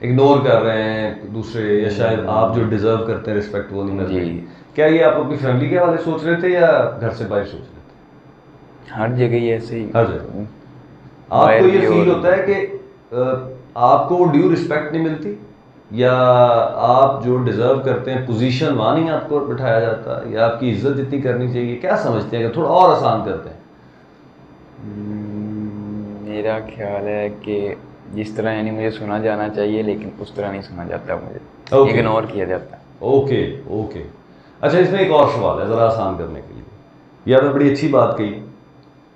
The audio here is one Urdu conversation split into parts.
اگنور کر رہے ہیں دوسرے، یا شاید آپ جو ڈیزرو کرتے ہیں رسپیکٹ وہ نہیں مل رہی. کیا یہ آپ اپنی فیملی کے حوالے سوچ رہے تھے یا گھر سے باہر سوچ رہے تھے؟ ہر جگہ ہی ایسے ہی. ہر جگہ آپ کو یہ فیل ہوتا ہے کہ آپ کو ڈیو رسپیکٹ نہیں ملتی، یا آپ جو ڈیزرو کرتے ہیں پوزیشن وہاں نہیں آپ کو بٹھایا جاتا، یا آپ کی عزت جتنی کرنی چاہیے؟ کیا سمجھتے ہیں کہ تھوڑا اور آسان کرتے ہیں؟ میرا خیال ہے کہ جس طرح یعنی مجھے سنا جانا چاہیے لیکن اس طرح نہیں سنا جاتا، مجھے اگنور کیا جاتا ہے. Okay okay. اچھا اس میں ایک اور سوال ہے ذرا آسان کرنے کے لیے. یہ آپ نے بڑی اچھی بات کہی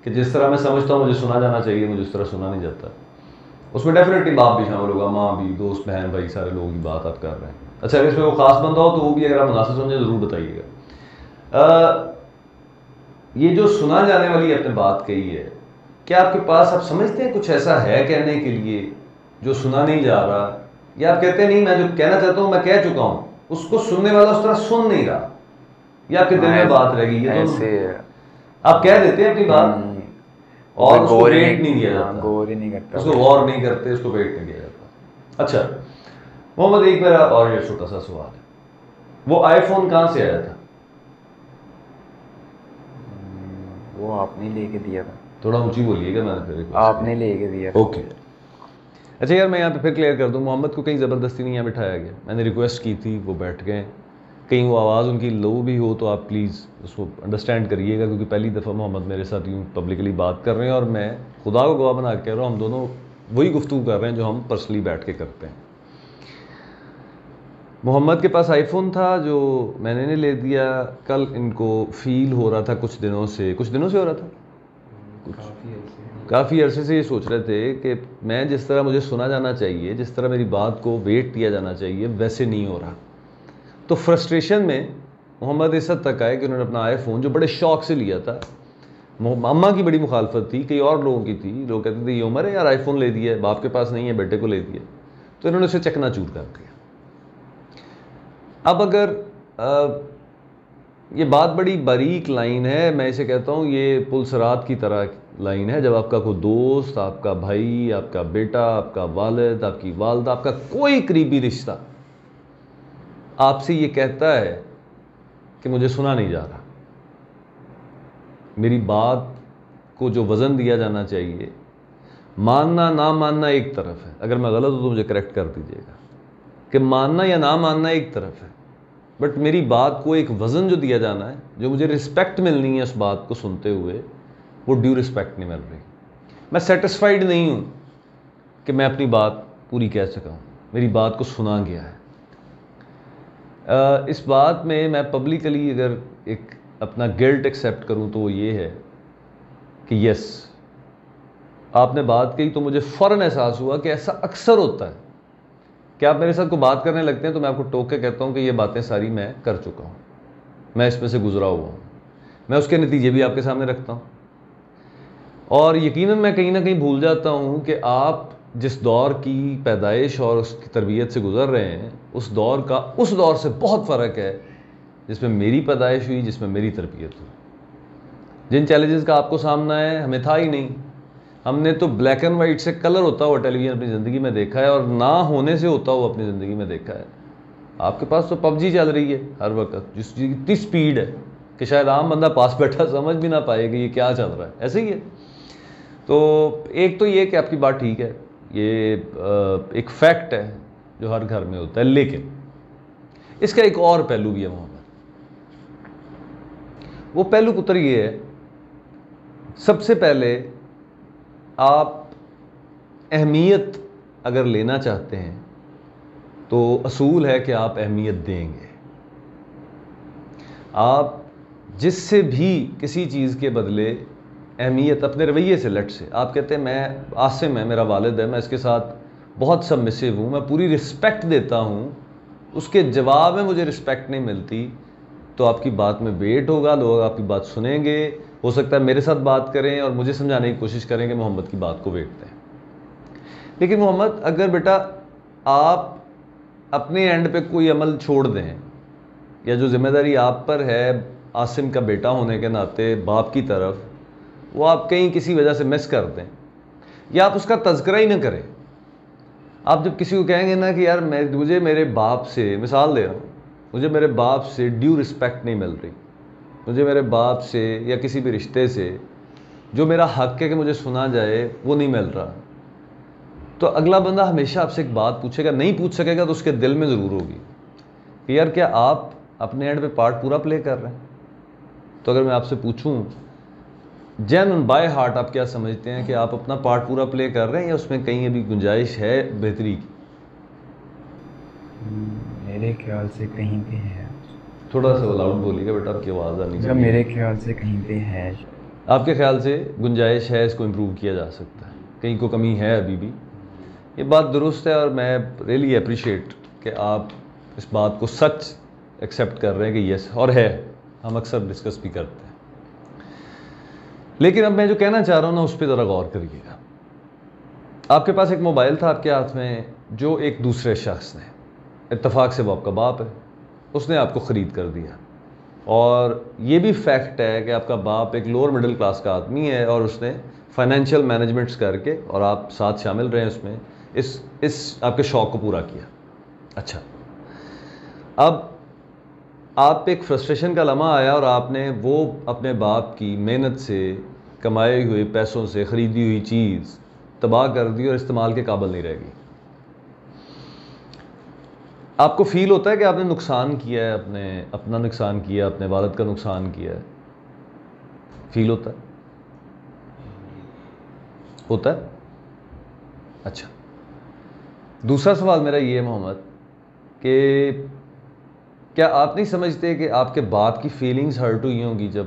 کہ جس طرح میں سمجھتا ہوں مجھے سنا جانا چاہیے، مجھے اس طرح سنا نہیں جاتا. اس میں ڈیفینیٹلی باپ بھی شامل ہوگا، ماں بھی، دوست، بہن، بھائی، سارے لوگوں کی بات آپ کر رہے ہیں. اچھا اگر اس میں وہ خاص بندہ ہو تو وہ بھی اگر آپ مناسب سمجھیں ضرور بتائیے گا. یہ جو سنا جانے والی آپ نے بات کہی ہے، کیا آپ کے پاس آپ سمجھتے ہیں کچھ ایسا ہے کہنے کے لیے جو سنا نہیں جا رہا، یا آپ کہتے ہیں نہیں میں جو کہنا چاہتا ہوں میں کہہ چکا ہوں، اس کو سننے والا اس طرح سن نہیں رہا، یا آپ کے دل میں بات رہ گئی؟ یہ ایسے آپ کہہ دیتے ہیں اپنی بات اور اس کو ویٹ نہیں دیا جاتا، غور ہی نہیں کرتا، اس کو غور نہیں کرتے، اس کو ویٹ نہیں دیا جاتا. اچھا محمد ایک میرا اور یہ چھوٹا سا سوال ہے، وہ آئی فون کہاں سے آیا تھا؟ وہ آپ نے لے کے دیا تھا. تھوڑا اونچی بولیے گا، میں نے پھر آپ نے لے کے دیا. اوکے. اچھا یار میں یہاں پہ پھر کلیئر کر دوں، محمد کو کہیں زبردستی نہیں یہاں بٹھایا گیا، میں نے ریکویسٹ کی تھی، وہ بیٹھ گئے. کہیں وہ آواز ان کی لو بھی ہو تو آپ پلیز اس کو انڈرسٹینڈ کریے گا، کیونکہ پہلی دفعہ محمد میرے ساتھ یوں پبلکلی بات کر رہے ہیں، اور میں خدا کو گواہ بنا کے کہہ رہا ہوں ہم دونوں وہی گفتگو کر رہے ہیں جو ہم پرسنلی بیٹھ کے کرتے ہیں. محمد کے پاس آئی فون تھا جو میں نے لے دیا. کل ان کو فیل ہو رہا تھا کچھ دنوں سے ہو رہا تھا، کافی عرصے سے یہ سوچ رہے تھے کہ میں جس طرح مجھے سنا جانا چاہیے، جس طرح میری بات کو ویٹ دیا جانا چاہیے، ویسے نہیں ہو رہا. تو فرسٹریشن میں محمد اس حد تک آئے کہ انہوں نے اپنا آئی فون جو بڑے شوق سے لیا تھا، اماں کی بڑی مخالفت تھی، کئی اور لوگوں کی تھی، لوگ کہتے تھے یہ عمر ہے یار آئی فون لے دیا ہے، باپ کے پاس نہیں ہے بیٹے کو لے دیا، تو انہوں نے اسے چکنا چور کر دیا. اب اگر یہ بات بڑی باریک لائن ہے، میں اسے کہتا ہوں یہ پل صراط کی طرح لائن ہے، جب آپ کا کوئی دوست، آپ کا بھائی، آپ کا بیٹا، آپ کا والد، آپ کی والدہ، آپ کا کوئی قریبی رشتہ آپ سے یہ کہتا ہے کہ مجھے سنا نہیں جا رہا، میری بات کو جو وزن دیا جانا چاہیے، ماننا نہ ماننا ایک طرف ہے، اگر میں غلط ہوں تو مجھے کریکٹ کر دیجیے گا، کہ ماننا یا نہ ماننا ایک طرف ہے، بٹ میری بات کو ایک وزن جو دیا جانا ہے، جو مجھے رسپیکٹ ملنی ہے اس بات کو سنتے ہوئے، وہ ڈیو رسپیکٹ نہیں مل رہی. میں سیٹسفائیڈ نہیں ہوں کہ میں اپنی بات پوری کہہ سکا ہوں، میری بات کو سنا گیا ہے. اس بات میں پبلکلی اگر ایک اپنا گلٹ ایکسیپٹ کروں تو وہ یہ ہے کہ یس آپ نے بات کہی تو مجھے فوراً احساس ہوا کہ ایسا اکثر ہوتا ہے کہ آپ میرے ساتھ کو بات کرنے لگتے ہیں تو میں آپ کو ٹوک کے کہتا ہوں کہ یہ باتیں ساری میں کر چکا ہوں، میں اس میں سے گزرا ہوا ہوں، میں اس کے نتیجے بھی آپ کے سامنے رکھتا ہوں. اور یقیناً میں کہیں نہ کہیں بھول جاتا ہوں کہ آپ جس دور کی پیدائش اور اس کی تربیت سے گزر رہے ہیں، اس دور سے بہت فرق ہے جس میں میری پیدائش ہوئی، جس میں میری تربیت ہوئی. جن چیلنجز کا آپ کو سامنا ہے ہمیں تھا ہی نہیں. ہم نے تو بلیک اینڈ وائٹ سے کلر ہوتا ہوا ٹیلی ویژن اپنی زندگی میں دیکھا ہے، اور نہ ہونے سے ہوتا ہوا اپنی زندگی میں دیکھا ہے. آپ کے پاس تو پب جی چل رہی ہے ہر وقت، جس کی اتنی سپیڈ ہے کہ شاید عام بندہ پاس بیٹھا سمجھ بھی نہ پائے کہ یہ کیا چل رہا ہے، ایسے ہی ہے. تو ایک تو یہ کہ آپ کی بات ٹھیک ہے، یہ ایک فیکٹ ہے جو ہر گھر میں ہوتا ہے، لیکن اس کا ایک اور پہلو بھی ہے محمد. وہ پہلو پتر یہ ہے، سب سے پہلے آپ اہمیت اگر لینا چاہتے ہیں تو اصول ہے کہ آپ اہمیت دیں گے. آپ جس سے بھی کسی چیز کے بدلے اہمیت اپنے رویے سے لٹ سے آپ کہتے ہیں میں عاصم ہے میرا والد ہے، میں اس کے ساتھ بہت سبمسو ہوں، میں پوری رسپیکٹ دیتا ہوں، اس کے جواب میں مجھے رسپیکٹ نہیں ملتی، تو آپ کی بات میں ویٹ ہوگا، لوگ آپ کی بات سنیں گے، ہو سکتا ہے میرے ساتھ بات کریں اور مجھے سمجھانے کی کوشش کریں کہ محمد کی بات کو ویٹ دیں. لیکن محمد اگر بیٹا آپ اپنے اینڈ پہ کوئی عمل چھوڑ دیں، یا جو ذمہ داری آپ پر ہے عاصم کا بیٹا ہونے کے ناطے باپ کی طرف، وہ آپ کہیں کسی وجہ سے مس کر دیں، یا آپ اس کا تذکرہ ہی نہ کریں، آپ جب کسی کو کہیں گے نا کہ یار مجھے میرے باپ سے، مثال دے رہا ہوں، مجھے میرے باپ سے ڈیو رسپیکٹ نہیں مل رہی، مجھے میرے باپ سے یا کسی بھی رشتے سے جو میرا حق ہے کہ مجھے سنا جائے وہ نہیں مل رہا، تو اگلا بندہ ہمیشہ آپ سے ایک بات پوچھے گا، نہیں پوچھ سکے گا تو اس کے دل میں ضرور ہوگی کہ یار کیا آپ اپنے اینڈ پہ پارٹ پورا پلے کر رہے ہیں؟ تو اگر میں آپ سے پوچھوں جینون بائی ہارٹ آپ کیا سمجھتے ہیں کہ آپ اپنا پارٹ پورا پلے کر رہے ہیں یا اس میں کہیں ابھی گنجائش ہے بہتری کی؟ میرے خیال سے کہیں پہ ہے. تھوڑا سا لاؤڈ بولیے گا بیٹا، آپ کی آواز آنی چاہیے. میرے خیال سے کہیں پہ ہے. آپ کے خیال سے گنجائش ہے، اس کو امپروو کیا جا سکتا ہے، کہیں کو کمی ہے ابھی بھی. یہ بات درست ہے اور میں ریئلی اپریشیٹ کہ آپ اس بات کو سچ ایکسیپٹ کر رہے ہیں کہ یس اور ہے، ہم اکثر ڈسکس بھی کرتے ہیں. لیکن اب میں جو کہنا چاہ رہا ہوں نا اس پہ ذرا غور کریے گا. آپ کے پاس ایک موبائل تھا آپ کے ہاتھ میں جو ایک دوسرے شخص نے، اتفاق سے وہ آپ کا باپ ہے، اس نے آپ کو خرید کر دیا. اور یہ بھی فیکٹ ہے کہ آپ کا باپ ایک لوور مڈل کلاس کا آدمی ہے اور اس نے فائنینشیل مینجمنٹس کر کے، اور آپ ساتھ شامل رہے ہیں اس میں، اس آپ کے شوق کو پورا کیا. اچھا، اب آپ پہ ایک فرسٹریشن کا لمحہ آیا اور آپ نے وہ اپنے باپ کی محنت سے کمائے ہوئے پیسوں سے خریدی ہوئی چیز تباہ کر دی اور استعمال کے قابل نہیں رہ گئی. آپ کو فیل ہوتا ہے کہ آپ نے نقصان کیا ہے، اپنا نقصان کیا، اپنے والد کا نقصان کیا ہے؟ فیل ہوتا ہے؟ ہوتا ہے؟ اچھا، دوسرا سوال میرا یہ ہے محمد کہ کیا آپ نہیں سمجھتے کہ آپ کے باپ کی فیلنگز ہرٹ ہوئی ہوں گی جب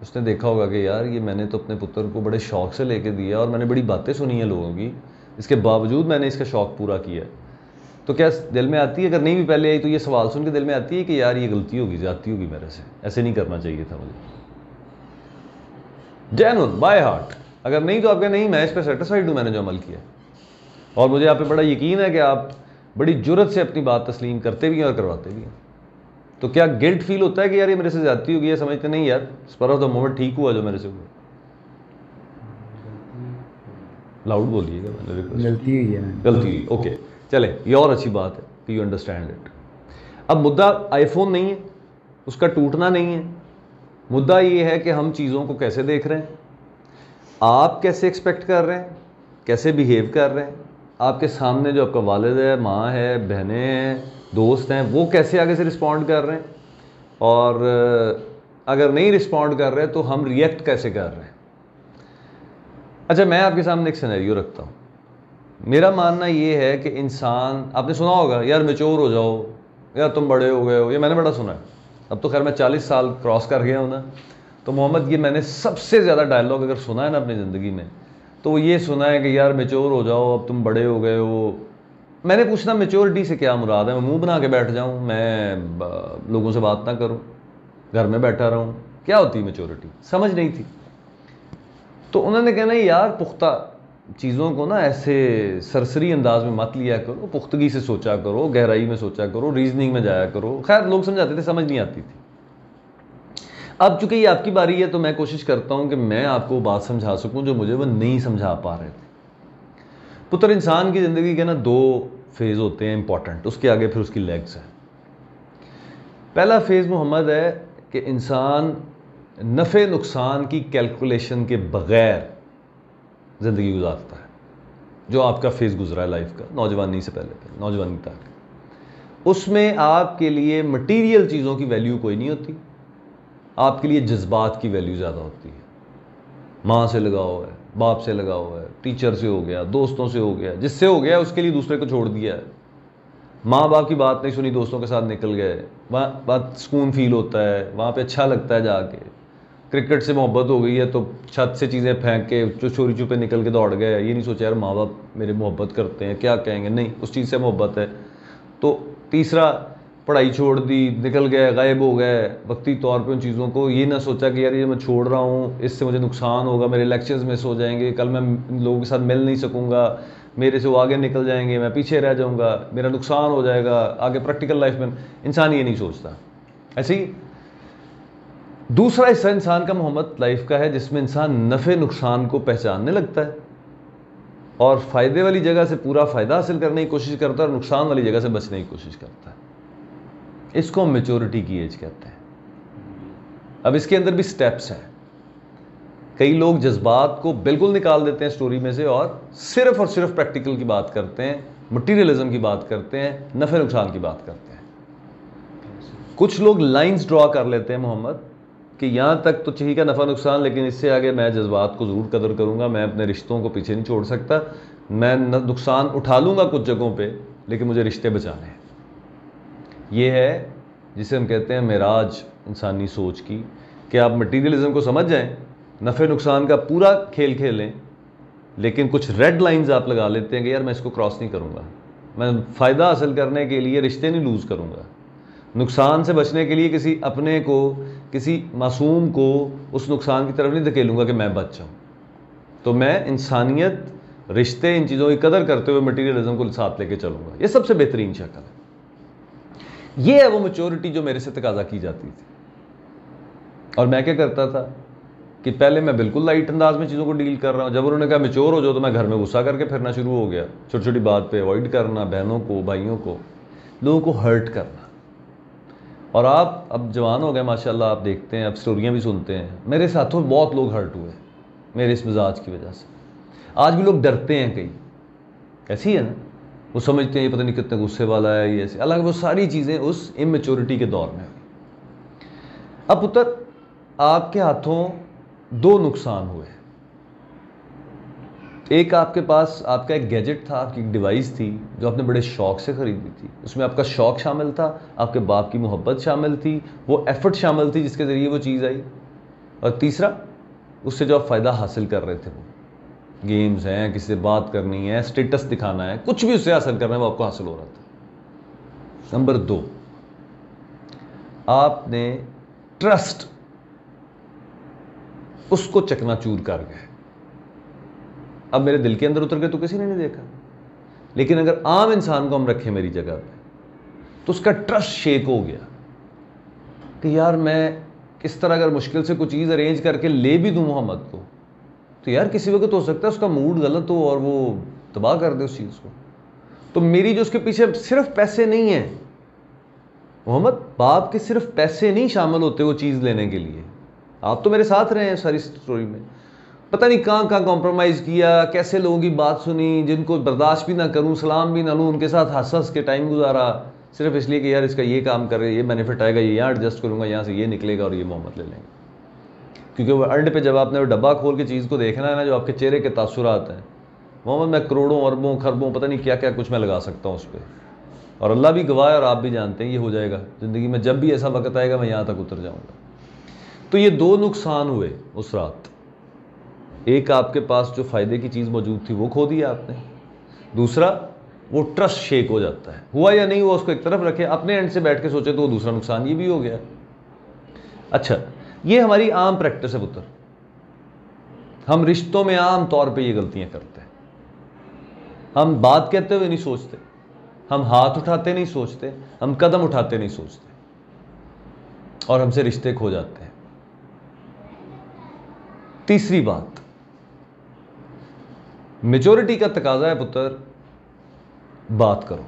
اس نے دیکھا ہوگا کہ یار یہ میں نے تو اپنے پتر کو بڑے شوق سے لے کے دیا اور میں نے بڑی باتیں سنی ہیں لوگوں کی، اس کے باوجود میں نے اس کا شوق پورا کیا ہے. تو کیا دل میں آتی ہے، اگر نہیں بھی پہلے آئی تو یہ سوال سن کے دل میں آتی ہے کہ یار یہ غلطی ہوگی، زیادتی ہوگی میرے سے، ایسے نہیں کرنا چاہیے تھا مجھے؟ Genuine by heart. اگر نہیں تو آپ کہیں نہیں میں اس پہ سیٹسفائیڈ ہوں، میں نے جو عمل کیا، اور مجھے آپ پہ بڑا یقین ہے کہ آپ بڑی جرت سے اپنی بات تسلیم کرتے بھی ہیں اور کرواتے بھی ہیں. تو کیا گلٹ فیل ہوتا ہے کہ یار یہ میرے سے زیادتی ہوگی، یا سمجھتے نہیں یار اسپر آف دا مومنٹ ٹھیک ہوا جو میرے سے ہوا؟ لاؤڈ بولیے گا. غلطی ہوئی ہے. غلطی ہوئی، اوکے چلے، یہ اور اچھی بات ہے کہ یو انڈرسٹینڈ اٹ. اب مدعا آئی فون نہیں ہے، اس کا ٹوٹنا نہیں ہے، مدعا یہ ہے کہ ہم چیزوں کو کیسے دیکھ رہے ہیں، آپ کیسے ایکسپیکٹ کر رہے ہیں، کیسے بیہیو کر رہے ہیں. آپ کے سامنے جو آپ کا والد ہے، ماں ہے، بہنیں ہیں، دوست ہیں، وہ کیسے آگے سے رسپونڈ کر رہے ہیں، اور اگر نہیں رسپونڈ کر رہے تو ہم ریئیکٹ کیسے کر رہے ہیں. اچھا، میں آپ کے سامنے ایک سینیریو رکھتا ہوں. میرا ماننا یہ ہے کہ انسان، آپ نے سنا ہوگا یار میچور ہو جاؤ، یار تم بڑے ہو گئے ہو، یہ میں نے بڑا سنا ہے. اب تو خیر میں 40 سال کراس کر گیا ہوں نا، تو محمد یہ میں نے سب سے زیادہ ڈائلاگ اگر سنا ہے نا اپنی زندگی میں تو وہ یہ سنا ہے کہ یار میچور ہو جاؤ، اب تم بڑے ہو گئے ہو. میں نے پوچھنا میچورٹی سے کیا مراد ہے؟ میں منہ بنا کے بیٹھ جاؤں، میں لوگوں سے بات نہ کروں، گھر میں بیٹھا رہوں؟ کیا ہوتی ہے میچورٹی؟ سمجھ نہیں تھی. تو انہوں نے کہنا یار پختہ چیزوں کو نا ایسے سرسری انداز میں مت لیا کرو، پختگی سے سوچا کرو، گہرائی میں سوچا کرو، ریزننگ میں جایا کرو. خیر لوگ سمجھاتے تھے، سمجھ نہیں آتی تھی. اب چونکہ یہ آپ کی باری ہے تو میں کوشش کرتا ہوں کہ میں آپ کو بات سمجھا سکوں جو مجھے وہ نہیں سمجھا پا رہے تھے. پتر انسان کی زندگی کے نا 2 فیز ہوتے ہیں امپورٹنٹ، اس کے آگے پھر اس کی لیگز ہیں. پہلا فیز محمد ہے کہ انسان نفع نقصان کی کیلکولیشن کے بغیر زندگی گزارتا ہے، جو آپ کا فیز گزرا ہے لائف کا، نوجوانی سے پہلے نوجوانی تک. اس میں آپ کے لیے مٹیریل چیزوں کی ویلیو کوئی نہیں ہوتی، آپ کے لیے جذبات کی ویلیو زیادہ ہوتی ہے. ماں سے لگاؤ ہے، باپ سے لگاؤ ہے، ٹیچر سے ہو گیا، دوستوں سے ہو گیا، جس سے ہو گیا اس کے لیے دوسرے کو چھوڑ دیا ہے. ماں باپ کی بات نہیں سنی، دوستوں کے ساتھ نکل گئے، وہاں بات سکون فیل ہوتا ہے، وہاں پہ اچھا لگتا ہے جا کے. کرکٹ سے محبت ہو گئی ہے تو چھت سے چیزیں پھینک کے جو چوری چھپے نکل کے دوڑ گئے، یہ نہیں سوچا یار ماں باپ میرے محبت کرتے ہیں کیا کہیں گے، نہیں اس چیز سے محبت ہے. تو تیسرا پڑھائی چھوڑ دی، نکل گئے، غائب ہو گئے وقتی طور پہ ان چیزوں کو، یہ نہ سوچا کہ یار یہ میں چھوڑ رہا ہوں، اس سے مجھے نقصان ہوگا، میرے لیکچرز مس ہو جائیں گے، کل میں لوگوں کے ساتھ مل نہیں سکوں گا، میرے سے وہ آگے نکل جائیں گے، میں پیچھے رہ جاؤں گا، میرا نقصان ہو جائے گا آگے پریکٹیکل لائف میں. انسان یہ نہیں سوچتا. ایسے ہی دوسرا حصہ انسان کا محمد لائف کا ہے جس میں انسان نفع نقصان کو پہچاننے لگتا ہے. اور فائدے والی جگہ سے پورا فائدہ حاصل کرنے کی کوشش کرتا ہے اور نقصان والی جگہ سے بچنے کی کوشش کرتا ہے. اس کو ہم میچورٹی کی ایج کہتے ہیں. اب اس کے اندر بھی سٹیپس ہیں. کئی لوگ جذبات کو بالکل نکال دیتے ہیں سٹوری میں سے اور صرف پریکٹیکل کی بات کرتے ہیں, مٹیریلزم کی بات کرتے ہیں, نفع نقصان کی بات کرتے ہیں. کچھ لوگ لائنز ڈرا کر لیتے ہیں محمد کہ یہاں تک تو ٹھیک ہے نفع نقصان, لیکن اس سے آگے میں جذبات کو ضرور قدر کروں گا, میں اپنے رشتوں کو پیچھے نہیں چھوڑ سکتا, میں نقصان اٹھا لوں گا کچھ جگہوں پہ لیکن مجھے رشتے بچانے ہیں. یہ ہے جسے ہم کہتے ہیں معراج انسانی سوچ کی, کہ آپ مٹیریلزم کو سمجھ جائیں, نفع نقصان کا پورا کھیل کھیلیں, لیکن کچھ ریڈ لائنز آپ لگا لیتے ہیں کہ یار میں اس کو کراس نہیں کروں گا, میں فائدہ حاصل کرنے کے لیے رشتے نہیں لوز کروں گا, نقصان سے بچنے کے لیے کسی اپنے کو, کسی معصوم کو اس نقصان کی طرف نہیں دھکیلوں گا کہ میں بچ جاؤں. تو میں انسانیت, رشتے, ان چیزوں کی قدر کرتے ہوئے مٹیریلزم کو ساتھ لے کے چلوں گا. یہ سب سے بہترین شکل ہے. یہ ہے وہ میچورٹی جو میرے سے تقاضا کی جاتی تھی. اور میں کیا کرتا تھا کہ پہلے میں بالکل لائٹ انداز میں چیزوں کو ڈیل کر رہا ہوں. جب انہوں نے کہا میچور ہو جاؤ تو میں گھر میں غصہ کر کے پھرنا شروع ہو گیا, چھوٹی چھوٹی بات پہ اوائڈ کرنا, بہنوں کو, بھائیوں کو, لوگوں کو ہرٹ کرنا. اور آپ اب جوان ہو گئے ماشاءاللہ, آپ دیکھتے ہیں, اب سٹوریاں بھی سنتے ہیں. میرے ساتھوں بہت لوگ ہرٹ ہوئے میرے اس مزاج کی وجہ سے. آج بھی لوگ ڈرتے ہیں, کئی ایسی ہے نا, وہ سمجھتے ہیں یہ پتہ نہیں کتنے غصے والا ہے, یہ ایسے. اللہ وہ ساری چیزیں اس اممیچورٹی کے دور میں ہوئی. اب پتر آپ کے ہاتھوں دو نقصان ہوئے. ایک آپ کے پاس آپ کا ایک گیجٹ تھا, آپ کی ایک ڈیوائس تھی جو آپ نے بڑے شوق سے خریدی تھی. اس میں آپ کا شوق شامل تھا, آپ کے باپ کی محبت شامل تھی, وہ ایفرٹ شامل تھی جس کے ذریعے وہ چیز آئی. اور تیسرا, اس سے جو آپ فائدہ حاصل کر رہے تھے, وہ گیمز ہیں, کسی سے بات کرنی ہے, اسٹیٹس دکھانا ہے, کچھ بھی اس سے حاصل کرنا ہے, وہ آپ کو حاصل ہو رہا تھا. نمبر 2, آپ نے ٹرسٹ اس کو چکنا چور کر گئے. اب میرے دل کے اندر اتر کے تو کسی نے نہیں دیکھا, لیکن اگر عام انسان کو ہم رکھیں میری جگہ پہ تو اس کا ٹرسٹ شیک ہو گیا کہ یار میں کس طرح اگر مشکل سے کوئی چیز ارینج کر کے لے بھی دوں محمد کو, تو یار کسی وقت ہو سکتا ہے اس کا موڈ غلط ہو اور وہ تباہ کر دے اس چیز کو. تو میری جو اس کے پیچھے صرف پیسے نہیں ہیں محمد, باپ کے صرف پیسے نہیں شامل ہوتے وہ چیز لینے کے لیے. آپ تو میرے ساتھ رہے ہیں ساری سٹوری میں, پتہ نہیں کہاں کہاں کمپرومائز کیا, کیسے لوگوں کی بات سنی جن کو برداشت بھی نہ کروں, سلام بھی نہ لوں, ان کے ساتھ ہنس ہنس کے ٹائم گزارا صرف اس لیے کہ یار اس کا یہ کام کرے, یہ بینیفٹ آئے گا, یہ یہاں ایڈجسٹ کروں گا, یہاں سے یہ نکلے گا اور یہ محمد لے لیں گے. کیونکہ وہ اینڈ پہ جب آپ نے وہ ڈبہ کھول کے چیز کو دیکھنا ہے نا, جو آپ کے چہرے کے تاثرات ہیں محمد, میں کروڑوں اربوں خربوں پتہ نہیں کیا کیا کچھ میں لگا سکتا ہوں اس پہ, اور اللہ بھی گواہ ہے اور آپ بھی جانتے ہیں یہ ہو جائے گا زندگی میں. جب بھی ایسا وقت آئے گا میں یہاں تک اتر جاؤں گا. تو یہ دو نقصان ہوئے اس رات. ایک آپ کے پاس جو فائدے کی چیز موجود تھی وہ کھو دیا آپ نے, دوسرا وہ ٹرسٹ شیک ہو جاتا ہے. ہوا یا نہیں ہوا اس کو ایک طرف رکھے, اپنے اینڈ سے بیٹھ کے سوچے تو وہ دوسرا نقصان یہ بھی ہو گیا. اچھا, یہ ہماری عام پریکٹس ہے پتر. ہم رشتوں میں عام طور پہ یہ غلطیاں کرتے ہیں. ہم بات کہتے ہوئے نہیں سوچتے, ہم ہاتھ اٹھاتے نہیں سوچتے, ہم قدم اٹھاتے نہیں سوچتے, اور ہم سے رشتے کھو جاتے ہیں. تیسری بات, میچورٹی کا تقاضا ہے پتر, بات کرو.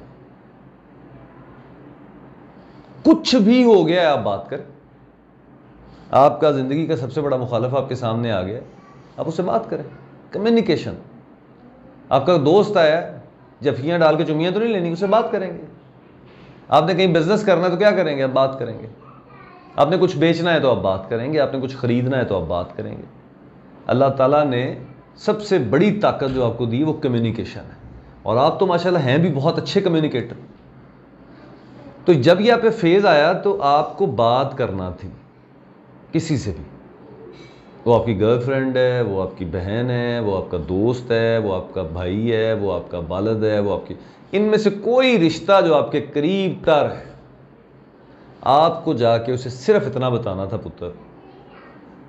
کچھ بھی ہو گیا ہے آپ بات کریں. آپ کا زندگی کا سب سے بڑا مخالف آپ کے سامنے آ گیا, آپ اس سے بات کریں. کمیونیکیشن. آپ کا دوست آیا, جفیاں ڈال کے چمیاں تو نہیں لینی, اس سے بات کریں گے. آپ نے کہیں بزنس کرنا ہے تو کیا کریں گے, آپ بات کریں گے. آپ نے کچھ بیچنا ہے تو آپ بات کریں گے, آپ نے کچھ خریدنا ہے تو آپ بات کریں گے. اللہ تعالیٰ نے سب سے بڑی طاقت جو آپ کو دی وہ کمیونیکیشن ہے, اور آپ تو ماشاءاللہ ہیں بھی بہت اچھے کمیونیکیٹر. تو جب یہ آپ پہ فیز آیا تو آپ کو بات کرنا تھی کسی سے بھی, وہ آپ کی گرل فرینڈ ہے, وہ آپ کی بہن ہے, وہ آپ کا دوست ہے, وہ آپ کا بھائی ہے, وہ آپ کا والد ہے, وہ آپ کی, ان میں سے کوئی رشتہ جو آپ کے قریب تر ہے, آپ کو جا کے اسے صرف اتنا بتانا تھا پتر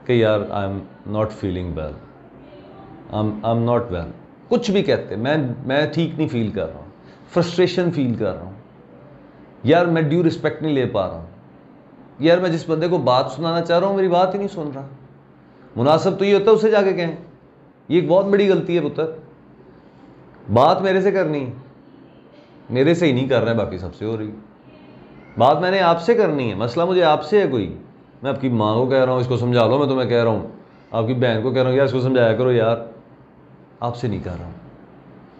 کہ یار I am not feeling well, I am not well. کچھ بھی کہتے, میں ٹھیک نہیں فیل کر رہا ہوں, فرسٹریشن فیل کر رہا ہوں, یار میں ڈیو رسپیکٹ نہیں لے پا رہا ہوں, یار میں جس بندے کو بات سنانا چاہ رہا ہوں میری بات ہی نہیں سن رہا. مناسب تو یہ ہوتا ہے اسے جا کے کہیں. یہ ایک بہت بڑی غلطی ہے پتر. بات میرے سے کرنی ہے, میرے سے ہی نہیں کر رہے ہیں, باقی سب سے ہو رہی. بات میں نے آپ سے کرنی ہے, مسئلہ مجھے آپ سے ہے کوئی. میں آپ کی ماں کو کہہ رہا ہوں اس کو سمجھا لو, میں تمہیں کہہ رہا ہوں آپ کی بہن کو کہہ رہا ہوں یار اس کو سمجھایا کرو یار, آپ سے نہیں کر رہا ہوں.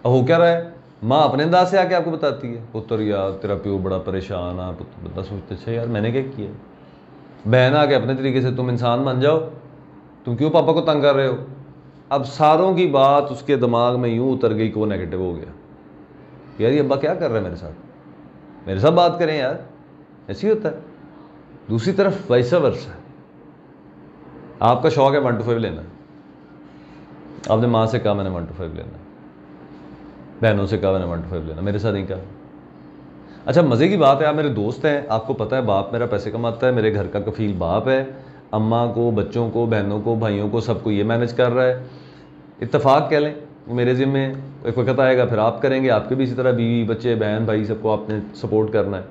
اب ہو کیا رہا ہے, ماں اپنے انداز سے آ کے آپ کو بتاتی ہے پتر یار تیرا پیو بڑا پریشان ہے, بندہ سوچتے اچھا یار میں نے کیا کیا. بہن آ کے اپنے طریقے سے تم انسان بن جاؤ, تم کیوں پاپا کو تنگ کر رہے ہو. اب ساروں کی بات اس کے دماغ میں یوں اتر گئی کہ وہ نیگیٹو ہو گیا, یار یہ ابا کیا کر رہا ہے میرے ساتھ, میرے ساتھ بات کریں یار, ایسے ہی ہوتا ہے. دوسری طرف ویسا ورسا ہے, آپ کا شوق ہے 1 to 5 لینا, آپ نے ماں سے کہا میں نے 1 to 5 لینا, بہنوں سے کہا میں نے 1 to 5 لینا, میرے ساتھ نہیں کہا. اچھا مزے کی بات ہے, آپ میرے دوست ہیں, آپ کو پتہ ہے باپ میرا پیسے کماتا ہے, میرے گھر کا کفیل باپ ہے, اماں کو, بچوں کو, بہنوں کو, بھائیوں کو, سب کو یہ مینج کر رہا ہے. اتفاق کہہ لیں وہ میرے ذمہ ہے, ایک وقت آئے گا پھر آپ کریں گے, آپ کے بھی اسی طرح بیوی بچے بہن بھائی سب کو آپ نے سپورٹ کرنا ہے.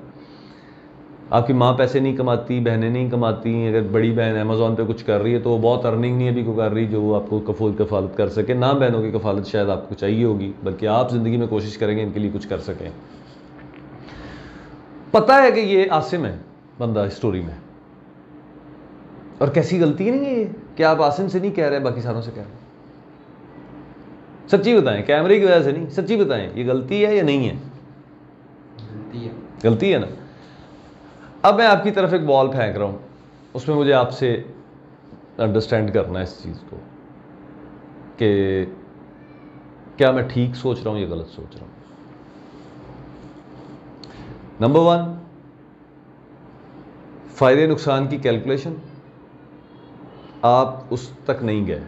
آپ کی ماں پیسے نہیں کماتی, بہنیں نہیں کماتی, اگر بڑی بہن امیزون پہ کچھ کر رہی ہے تو وہ بہت ارننگ نہیں ابھی کو کر رہی جو وہ آپ کو کفالت کر سکے. نہ بہنوں کی کفالت شاید آپ کو چاہیے ہوگی, بلکہ آپ زندگی میں کوشش کریں گے ان کے لیے کچھ کر سکیں. پتہ ہے کہ یہ عاصم ہے بندہ اسٹوری میں, اور کیسی غلطی نہیں ہے یہ کہ آپ عاصم سے نہیں کہہ رہے باقی ساروں سے کہہ رہے ہیں. سچی بتائیں, کیمرے کی وجہ سے نہیں, سچی بتائیں یہ غلطی ہے یا نہیں ہے؟ غلطی ہے نا. اب میں آپ کی طرف ایک بال پھینک رہا ہوں, اس میں مجھے آپ سے انڈرسٹینڈ کرنا ہے اس چیز کو کہ کیا میں ٹھیک سوچ رہا ہوں یا غلط سوچ رہا ہوں. نمبر 1, فائدے نقصان کی کیلکولیشن, آپ اس تک نہیں گئے,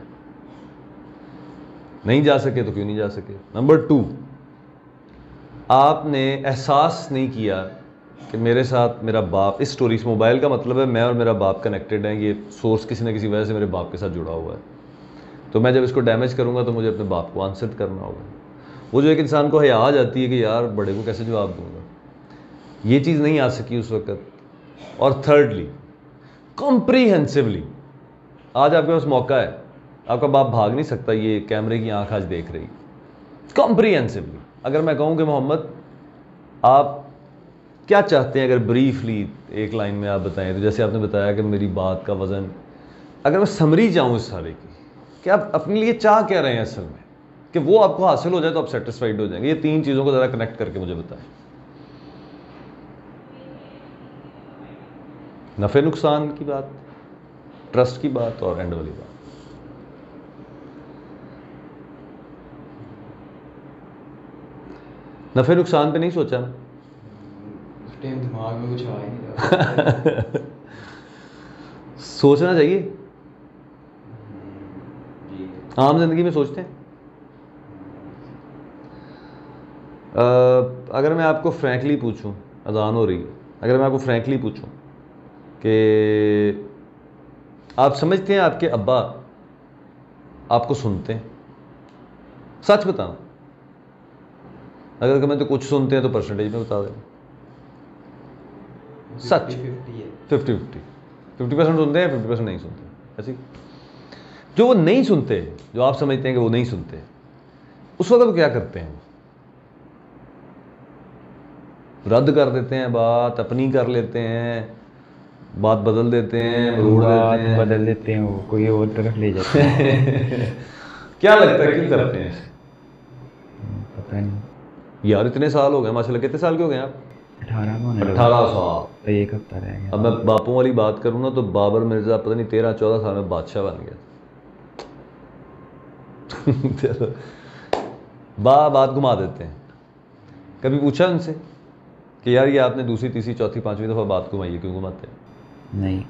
نہیں جا سکے تو کیوں نہیں جا سکے. نمبر 2, آپ نے احساس نہیں کیا کہ میرے ساتھ میرا باپ, اس سٹوری سے موبائل کا مطلب ہے میں اور میرا باپ کنیکٹڈ ہیں, یہ سورس کسی نہ کسی وجہ سے میرے باپ کے ساتھ جڑا ہوا ہے, تو میں جب اس کو ڈیمیج کروں گا تو مجھے اپنے باپ کو آنسر کرنا ہوگا. وہ جو ایک انسان کو حیا آ جاتی ہے کہ یار بڑے کو کیسے جواب دوں گا, یہ چیز نہیں آ سکی اس وقت. اور تھرڈلی کمپریہنسولی, آج آپ کے پاس موقع ہے, آپ کا باپ بھاگ نہیں سکتا, یہ کیمرے کی آنکھ آج دیکھ رہی. کمپریہنسولی اگر میں کہوں کہ محمد آپ کیا چاہتے ہیں, اگر بریفلی ایک لائن میں آپ بتائیں, تو جیسے آپ نے بتایا کہ میری بات کا وزن, اگر میں سمری جاؤں اس سارے کی کہ آپ اپنے لیے چاہ کیا رہے ہیں اصل میں, کہ وہ آپ کو حاصل ہو جائے تو آپ سیٹسفائیڈ ہو جائیں گے. یہ 3 چیزوں کو ذرا کنیکٹ کر کے مجھے بتائیں. نفع نقصان کی بات, ٹرسٹ کی بات اور اینڈ والی بات. نفع نقصان پہ نہیں سوچا نا, دماغ میں کچھ آ ہی نہیں رہا. سوچنا چاہیے, عام زندگی میں سوچتے ہیں. اگر میں آپ کو فرینکلی پوچھوں, اذان ہو رہی ہے, اگر میں آپ کو فرینکلی پوچھوں کہ آپ سمجھتے ہیں آپ کے ابا آپ کو سنتے ہیں, سچ بتانا, اگر کہ میں تو کچھ سنتے ہیں تو پرسنٹیج میں بتا دیں. سچ 50% سنتے ہیں, 50% نہیں سنتے. ایسی جو وہ نہیں سنتے, جو آپ سمجھتے ہیں کہ وہ نہیں سنتے, اس وقت وہ کیا کرتے ہیں, رد کر دیتے ہیں بات, اپنی کر لیتے ہیں, بات بدل دیتے ہیں, بدل دیتے ہیں, وہ کوئی اور طرف لے جاتے ہیں. کیا لگتا ہے کیوں کرتے ہیں؟ پتہ نہیں یار اتنے سال ہو گئے ماشاء اللہ. کتنے سال کے ہو گئے آپ؟ 18 سال. ایک ہفتہ رہ گیا. اب میں باپوں والی بات کروں نا تو بابر مرزا پتہ نہیں 13-14 سال میں بادشاہ بن گیا. بات گھما دیتے ہیں. کبھی پوچھا ان سے کہ یار یہ آپ نے دوسری تیسری چوتھی پانچویں دفعہ بات گھمائی ہے, کیوں گھماتے ہیں؟ نہیں.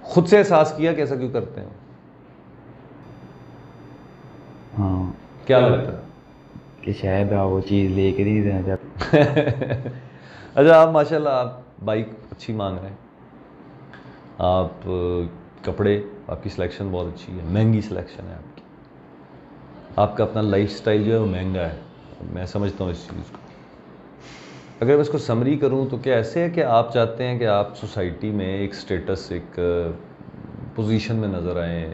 خود سے احساس کیا کہ ایسا کیوں کرتے ہیں؟ ہاں. کیا لگتا ہے کہ شاید آپ وہ چیز لے کے نہیں دینا چاہتے. اچھا آپ ماشاء اللہ آپ بائک اچھی مانگ رہے ہیں, آپ کپڑے, آپ کی سلیکشن بہت اچھی ہے, مہنگی سلیکشن ہے آپ کی, آپ کا اپنا لائف سٹائل جو ہے وہ مہنگا ہے, میں سمجھتا ہوں اس چیز کو. اگر میں اس کو سمری کروں تو کیا ایسے ہے کہ آپ چاہتے ہیں کہ آپ سوسائٹی میں ایک سٹیٹس, ایک پوزیشن میں نظر آئیں,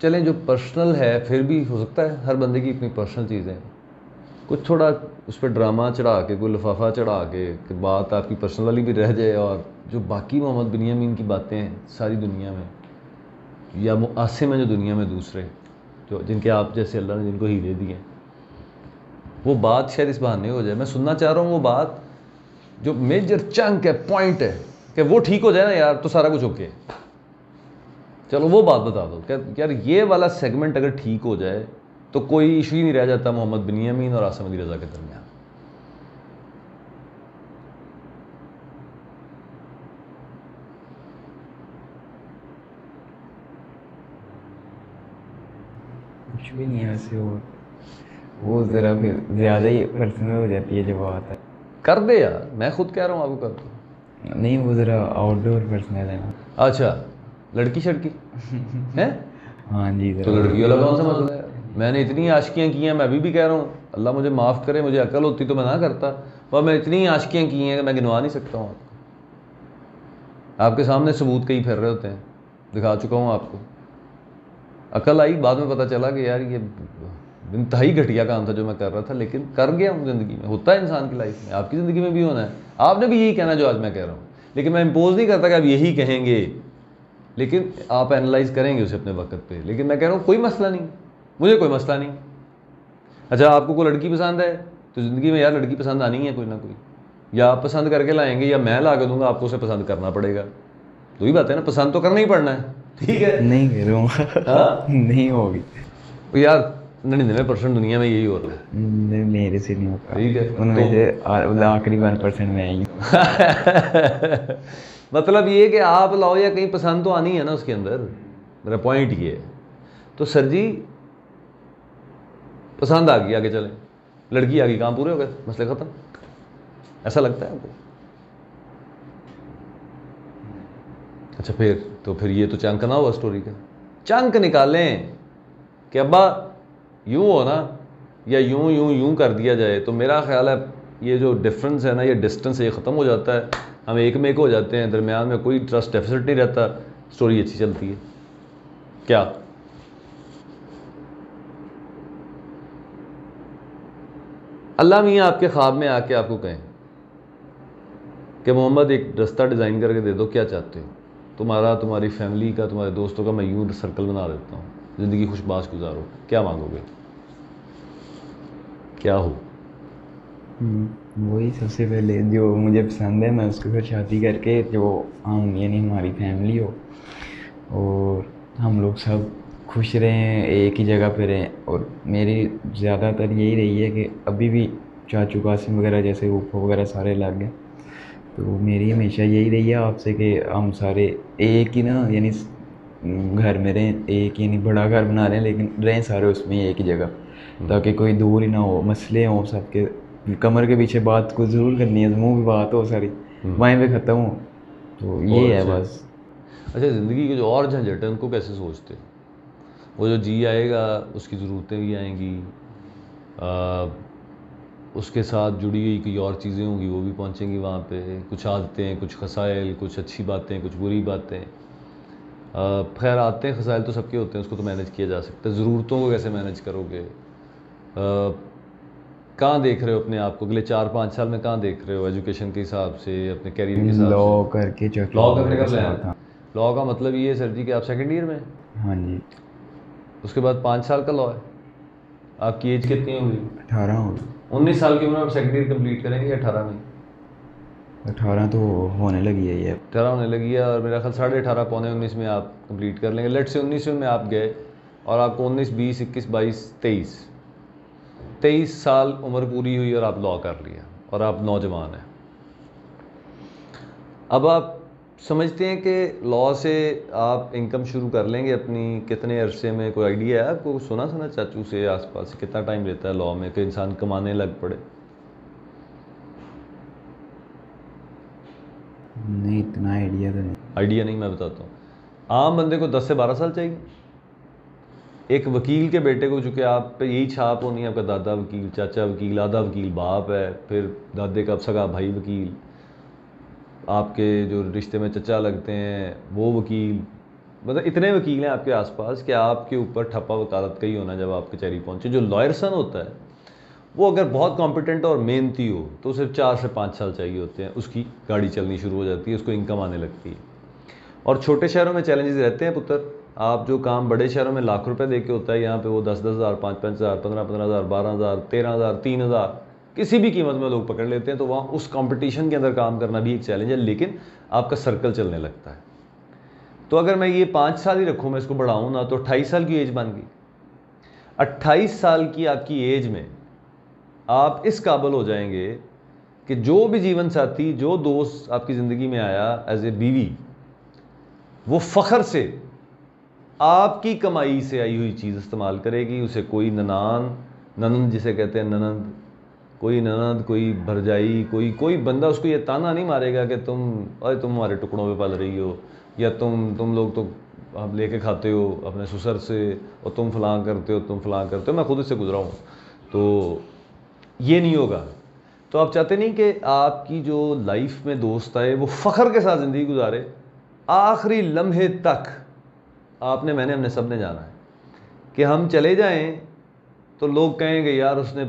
چلیں جو پرسنل ہے پھر بھی ہو سکتا ہے ہر بندے کی اپنی پرسنل چیزیں ہیں, کچھ تھوڑا اس پہ ڈرامہ چڑھا کے, کوئی لفافہ چڑھا کے کہ بات آپ کی پرسنل والی بھی رہ جائے, اور جو باقی محمد بنیامین کی باتیں ہیں ساری دنیا میں, یا عاصم ہیں جو دنیا میں دوسرے جو جن کے آپ جیسے اللہ نے جن کو ہیرے دیے ہیں, وہ بات شاید اس بہانے ہو جائے. میں سننا چاہ رہا ہوں وہ بات جو میجر چنک ہے, پوائنٹ ہے, کہ وہ ٹھیک ہو جائے نا یار تو سارا کچھ اوکے. چلو وہ بات بتا دو کہ یار یہ والا سیگمنٹ اگر ٹھیک ہو جائے تو کوئی ایشو ہی نہیں رہ جاتا محمد بنیامین اور عاصم علی رضا کے درمیان. کچھ بھی نہیں ہے ویسے, وہ ذرا پھر زیادہ ہی پرسنل ہو جاتی ہے جو بات ہے. کر دے یار, میں خود کہہ رہا ہوں آپ کو کر دو. نہیں وہ ذرا آؤٹ ڈور پرسنل ہے نا. اچھا لڑکی شڑکی ہیں؟ ہاں جی. تو لڑکی والا کون سا مسئلہ ہے؟ میں نے اتنی عاشقیاں کی ہیں, میں ابھی بھی کہہ رہا ہوں اللہ مجھے معاف کرے, مجھے عقل ہوتی تو میں نہ کرتا, اور میں اتنی عاشقیاں کی ہیں کہ میں گنوا نہیں سکتا ہوں. آپ کے سامنے ثبوت کئی پھر رہے ہوتے ہیں, دکھا چکا ہوں آپ کو. عقل آئی بعد میں پتہ چلا کہ یار یہ انتہائی گھٹیا کام تھا جو میں کر رہا تھا, لیکن کر گیا ہوں. زندگی میں ہوتا ہے انسان کی لائف میں, آپ کی زندگی میں بھی ہونا ہے. آپ نے بھی یہی کہنا جو آج میں کہہ رہا ہوں, لیکن میں امپوز نہیں کرتا کہ آپ یہی کہیں گے, لیکن آپ اینالائز کریں گے اسے اپنے وقت پہ. لیکن میں کہہ رہا ہوں کوئی مسئلہ نہیں, مجھے کوئی مسئلہ نہیں. اچھا آپ کو کوئی لڑکی پسند ہے تو زندگی میں یار لڑکی پسند آنی ہے کوئی نہ کوئی, یا آپ پسند کر کے لائیں گے یا میں لا کے دوں گا, آپ کو اسے پسند کرنا پڑے گا. تو ہی بات ہے نا, پسند تو کرنا ہی پڑنا ہے. ٹھیک ہے, نہیں کہہ رہا ہوں نہیں ہوگی یار 99% دنیا میں یہی ہو رہا ہے. میرے سے نہیں ہوتا. ٹھیک ہے, ان میں سے آخری 1% میں آئی ہوں. مطلب یہ کہ آپ لاؤ یا کہیں پسند تو آنی ہے نا اس کے اندر, میرا پوائنٹ یہ ہے. تو سر جی پسند آ گئی, آگے چلیں, لڑکی آ گئی, کام پورے ہو گئے, مسئلے ختم. ایسا لگتا ہے آپ کو؟ اچھا پھر یہ تو چنک نہ ہوا اسٹوری کا. چنک نکالیں کہ ابا یوں ہو نا, یا یوں یوں یوں کر دیا جائے, تو میرا خیال ہے یہ جو ڈفرنس ہے نا, یہ ڈسٹنس یہ ختم ہو جاتا ہے, ہم ایک میں ایک ہو جاتے ہیں, درمیان میں کوئی ٹرسٹ ڈیفیسٹ نہیں رہتا, اسٹوری اچھی چلتی ہے. کیا اللہ میاں آپ کے خواب میں آ کے آپ کو کہیں کہ محمد ایک رستہ ڈیزائن کر کے دے دو, کیا چاہتے ہو, تمہارا, تمہاری فیملی کا, تمہارے دوستوں کا میں یوں سرکل بنا دیتا ہوں, زندگی خوش باش گزارو, کیا مانگو گے, کیا ہو؟ وہی سب سے پہلے جو مجھے پسند ہے, میں اس کے ساتھ شادی کر کے جو ہم یعنی ہماری فیملی ہو اور ہم لوگ سب خوش رہیں, ایک ہی جگہ پہ رہیں. اور میری زیادہ تر یہی رہی ہے کہ ابھی بھی چاچو قاسم وغیرہ جیسے اوپو وغیرہ سارے لگ گئے, تو میری ہمیشہ یہی رہی ہے آپ سے کہ ہم سارے ایک ہی نا یعنی گھر میں رہیں, ایک یعنی بڑا گھر بنا رہے ہیں لیکن رہیں سارے اس میں ایک ہی جگہ, تاکہ کوئی دور ہی نہ ہو, مسئلے ہوں سب کے کمر کے پیچھے بات کو ضرور کرنی ہے, منہ بھی بات ہو ساری, وہیں پہ ختم ہو. تو یہ ہے بس. اچھا زندگی کے جو اور جھنجھٹ ہیں ان کو کیسے سوچتے؟ وہ جو جی آئے گا اس کی ضرورتیں بھی آئیں گی, اس کے ساتھ جڑی ہوئی کوئی اور چیزیں ہوں گی وہ بھی پہنچیں گی وہاں پہ, کچھ عادتیں, کچھ خسائل, کچھ اچھی باتیں, کچھ بری باتیں. خیر آتے ہیں خسائل تو سب کے ہوتے ہیں, اس کو تو مینیج کیا جا سکتا ہے. ضرورتوں کو کیسے مینیج کرو گے؟ کہاں دیکھ رہے ہو اپنے آپ کو اگلے 4-5 سال میں, کہاں دیکھ رہے ہو ایجوکیشن کے حساب سے, اپنے کیریئر کے حساب سے؟ لاء کر کے لاء کرنے کا پلان تھا. لاء کا مطلب یہ ہے سر جی کہ آپ سیکنڈ ایئر میں؟ ہاں جی. اس کے بعد 5 سال کا لاء ہے. آپ کی ایج کتنی ہوگی؟ 18 ہوگی. 19 سال کی عمر میں آپ سیکنڈ ایئر کمپلیٹ کریں گے یا 18 میں؟ 18 تو ہونے لگی ہے, یہ 18 ہونے لگی ہے, اور میرا خیال 18.5 پونے 19 میں آپ کمپلیٹ کر لیں گے. لیٹ سے 19 میں آپ گئے اور آپ کو 19, 20, 21, 22, 23 سال عمر پوری ہوئی اور آپ لاء کر لیا اور آپ نوجوان ہیں. اب آپ سمجھتے ہیں کہ لاء سے آپ انکم شروع کر لیں گے اپنی کتنے عرصے میں؟ کوئی آئیڈیا ہے آپ کو؟ سنا چاچو سے آس پاس سے کتنا ٹائم لیتا ہے لاء میں کہ انسان کمانے لگ پڑے؟ نہیں اتنا آئیڈیا تو نہیں. آئیڈیا نہیں, میں بتاتا ہوں. عام بندے کو 10 سے 12 سال چاہیے. ایک وکیل کے بیٹے کو, چونکہ آپ پہ یہی چھاپ ہونی ہے, آپ کا دادا وکیل, چاچا وکیل, آدھا وکیل باپ ہے, پھر دادے کا سگا بھائی وکیل, آپ کے جو رشتے میں چچا لگتے ہیں وہ وکیل, مطلب اتنے وکیل ہیں آپ کے آس پاس کہ آپ کے اوپر ٹھپا وکالت کا ہی ہونا جب آپ کچہری پہنچے. جو لائر سن ہوتا ہے وہ اگر بہت کمپیٹنٹ اور محنتی ہو تو صرف 4 سے 5 سال چاہیے ہوتے ہیں, اس کی گاڑی چلنی شروع ہو جاتی ہے, اس کو انکم آنے لگتی ہے. اور چھوٹے شہروں میں چیلنجز رہتے ہیں پتر. آپ جو کام بڑے شہروں میں لاکھ روپے دے کے ہوتا ہے, یہاں پہ وہ 10,000 5,000 15,000 12,000 13,000 3,000 کسی بھی قیمت میں لوگ پکڑ لیتے ہیں. تو وہاں اس کمپٹیشن کے اندر کام کرنا بھی ایک چیلنج ہے, لیکن آپ کا سرکل چلنے لگتا ہے. تو اگر میں یہ 5 سال ہی رکھوں, میں اس کو بڑھاؤں نا, تو 28 سال کی ایج بن گئی. 28 سال کی آپ کی ایج میں آپ اس قابل ہو جائیں گے کہ جو بھی جیون ساتھی, جو دوست آپ کی زندگی میں آیا ایز اے بیوی, وہ فخر سے آپ کی کمائی سے آئی ہوئی چیز استعمال کرے گی. اسے کوئی ننند جسے کہتے ہیں ننند, کوئی بھرجائی, کوئی بندہ اس کو یہ تانا نہیں مارے گا کہ تم ہمارے ٹکڑوں پہ پل رہی ہو, یا تم لوگ تو آپ لے کے کھاتے ہو اپنے سسر سے, اور تم فلاں کرتے ہو. میں خود اس سے گزرا ہوں, تو یہ نہیں ہوگا. تو آپ چاہتے نہیں کہ آپ کی جو لائف میں دوست آئے وہ فخر کے ساتھ زندگی گزارے, آخری لمحے تک. ہم نے سب نے جانا ہے کہ ہم چلے جائیں تو لوگ کہیں گے یار اس نے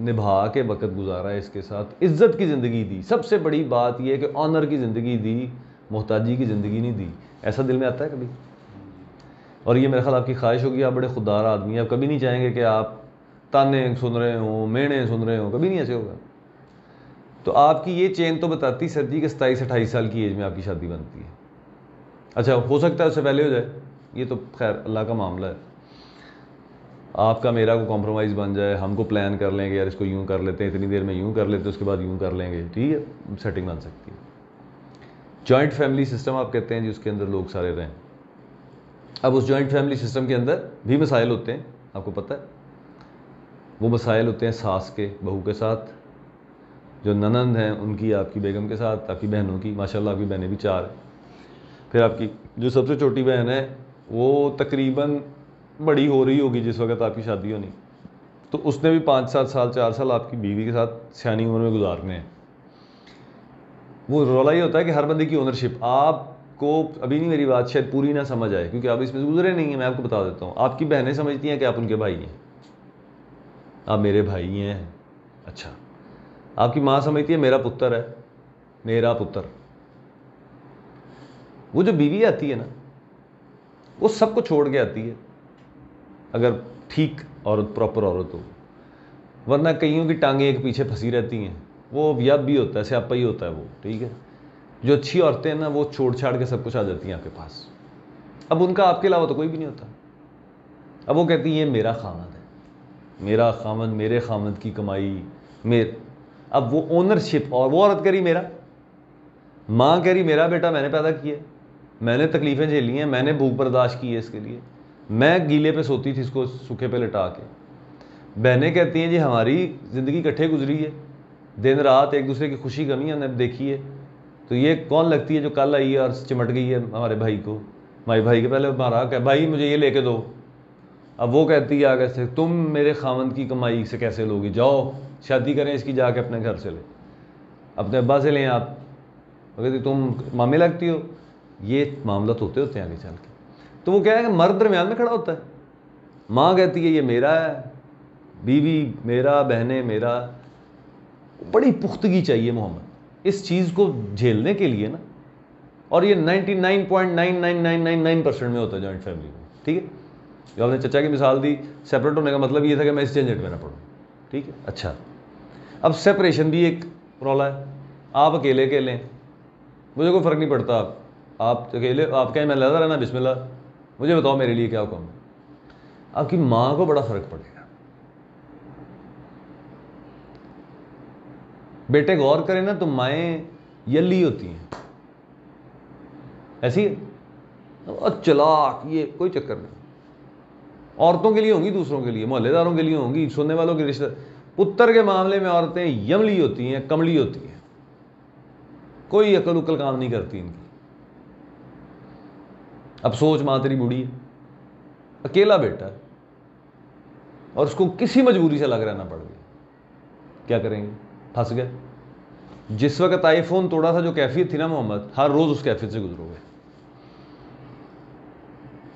نبھا کے وقت گزارا ہے اس کے ساتھ, عزت کی زندگی دی. سب سے بڑی بات یہ ہے کہ آنر کی زندگی دی, محتاجی کی زندگی نہیں دی. ایسا دل میں آتا ہے کبھی؟ اور یہ میرے خیال آپ کی خواہش ہوگی, آپ بڑے خوددار آدمی ہیں, آپ کبھی نہیں چاہیں گے کہ آپ تانے سن رہے ہوں, مینے سن رہے ہوں, کبھی نہیں ایسے ہوگا. تو آپ کی یہ چین تو بتاتی سر جی کہ 27-28 سال کی ایج میں آپ کی شادی بنتی ہے. اچھا, ہو سکتا ہے اس سے پہلے ہو جائے, یہ تو خیر اللہ کا معاملہ ہے. آپ کا میرا کو کمپرومائز بن جائے, ہم کو پلان کر لیں گے یار اس کو یوں کر لیتے ہیں, اتنی دیر میں یوں کر لیتے ہیں, اس کے بعد یوں کر لیں گے, ٹھیک ہے, سیٹنگ بن سکتی ہے. جوائنٹ فیملی سسٹم آپ کہتے ہیں جس کے اندر لوگ سارے رہیں. اب اس جوائنٹ فیملی سسٹم کے اندر بھی مسائل ہوتے ہیں, آپ کو پتہ ہے. وہ مسائل ہوتے ہیں ساس کے بہو کے ساتھ, جو ننند ہیں ان کی آپ کی بیگم کے ساتھ, آپ کی بہنوں کی, ماشاءاللہ آپ کی بہنیں بھی 4 ہیں. پھر آپ کی جو سب سے چھوٹی بہن ہے وہ تقریباً بڑی ہو رہی ہوگی جس وقت آپ کی شادی ہونی, تو اس نے بھی 5-7 سال 4 سال آپ کی بیوی کے ساتھ سیانی عمر میں گزارنے ہیں. وہ رولا یہ ہوتا ہے کہ ہر بندے کی اونرشپ, آپ کو ابھی نہیں میری بات شاید پوری نہ سمجھ آئے کیونکہ آپ اس میں گزرے نہیں ہیں. میں آپ کو بتا دیتا ہوں, آپ کی بہنیں سمجھتی ہیں کہ آپ ان کے بھائی ہیں, آپ میرے بھائی ہیں. اچھا, آپ کی ماں سمجھتی ہے میرا پتر ہے, میرا پتر. وہ جو بیوی آتی ہے نا, وہ سب کو چھوڑ کے آتی ہے اگر ٹھیک عورت, پراپر عورت ہو, ورنہ کئیوں کی ٹانگیں ایک پیچھے پھنسی رہتی ہیں. وہ یب بھی ہوتا ہے, سیاپا ہی ہوتا ہے وہ, ٹھیک ہے. جو اچھی عورتیں ہیں نا وہ چھوڑ چھاڑ کے سب کچھ آ جاتی ہیں آپ کے پاس. اب ان کا آپ کے علاوہ تو کوئی بھی نہیں ہوتا. اب وہ کہتی ہیں یہ میرا خامد ہے, میرا خامد, میرے خامد کی کمائی اب وہ اونرشپ, اور وہ عورت کہہ رہی میرا, ماں کہہ رہی میرا بیٹا, میں نے پیدا کیا, میں نے تکلیفیں جھیلی ہیں, میں نے بھوک برداشت کی ہے اس کے لیے, میں گیلے پہ سوتی تھی اس کو سوکھے پہ لٹا کے. بہنیں کہتی ہیں جی ہماری زندگی کٹھے گزری ہے, دن رات ایک دوسرے کی خوشی غمی ہم نے دیکھی ہے, تو یہ کون لگتی ہے جو کل آئی ہے اور چمٹ گئی ہے ہمارے بھائی کو, ہمارے بھائی کے پہلے مارا کہ بھائی مجھے یہ لے کے دو. اب وہ کہتی ہے آگے سے تم میرے خاوند کی کمائی سے کیسے لوگی, جاؤ شادی کریں اس کی جا کے اپنے گھر سے لے, اپنے ابا سے لیں آپ, کہتی تم مامے لگتی ہو. یہ معاملات ہوتے ہیں آگے چل کے. تو وہ کیا ہے کہ مرد درمیان میں کھڑا ہوتا ہے, ماں کہتی ہے یہ میرا ہے, بیوی میرا, بہنیں میرا. بڑی پختگی چاہیے محمد اس چیز کو جھیلنے کے لیے نا, اور یہ 99.99999% میں ہوتا ہے جوائنٹ فیملی میں, ٹھیک ہے. جو آپ نے چچا کی مثال دی, سیپریٹ ہونے کا مطلب یہ تھا کہ میں اس جھنجٹ میں نہ پڑوں, ٹھیک ہے. اچھا, اب سیپریشن بھی ایک رولا ہے. آپ اکیلے اکیلے ہیں, مجھے کوئی فرق نہیں پڑتا, آپ اکیلے, آپ کہیں میں لہذا رہنا بسم اللہ, مجھے بتاؤ میرے لیے کیا حکم ہے. آپ کی ماں کو بڑا فرق پڑے گا. بیٹے غور کریں نا تو مائیں یلی ہوتی ہیں, ایسی ہے چلاک, یہ کوئی چکر نہیں. عورتوں کے لیے ہوں گی, دوسروں کے لیے, محلے داروں کے لیے ہوں گی, سننے والوں کے رشتہ. پتر کے معاملے میں عورتیں یملی ہوتی ہیں, کملی ہوتی ہیں, کوئی عقل اکل کام نہیں کرتی ان کی. اب سوچ ماں تیری بوڑھی ہے, اکیلا بیٹا ہے, اور اس کو کسی مجبوری سے لگ رہنا پڑ گیا, کیا کریں گے, پھنس گئے. جس وقت آئی فون توڑا تھا جو کیفیت تھی نا محمد, ہر روز اس کیفیت سے گزرو گے.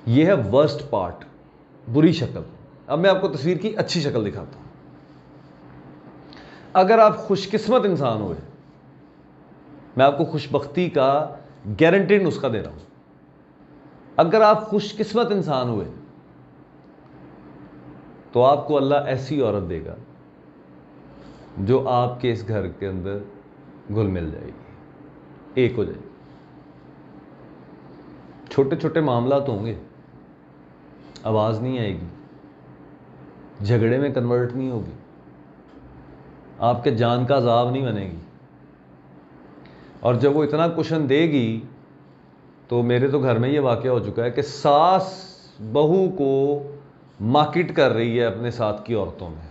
یہ ہے ورسٹ پارٹ، بری شکل. اب میں آپ کو تصویر کی اچھی شکل دکھاتا ہوں. اگر آپ خوش قسمت انسان ہوئے، میں آپ کو خوش بختی کا گارنٹیڈ نسخہ دے رہا ہوں. اگر آپ خوش قسمت انسان ہوئے تو آپ کو اللہ ایسی عورت دے گا جو آپ کے اس گھر کے اندر گھل مل جائے گی، ایک ہو جائے گی. چھوٹے چھوٹے معاملات ہوں گے، آواز نہیں آئے گی، جھگڑے میں کنورٹ نہیں ہوگی، آپ کے جان کا عذاب نہیں بنے گی. اور جب وہ اتنا کشن دے گی تو میرے تو گھر میں یہ واقعہ ہو چکا ہے کہ ساس بہو کو مارکیٹ کر رہی ہے اپنے ساتھ کی عورتوں میں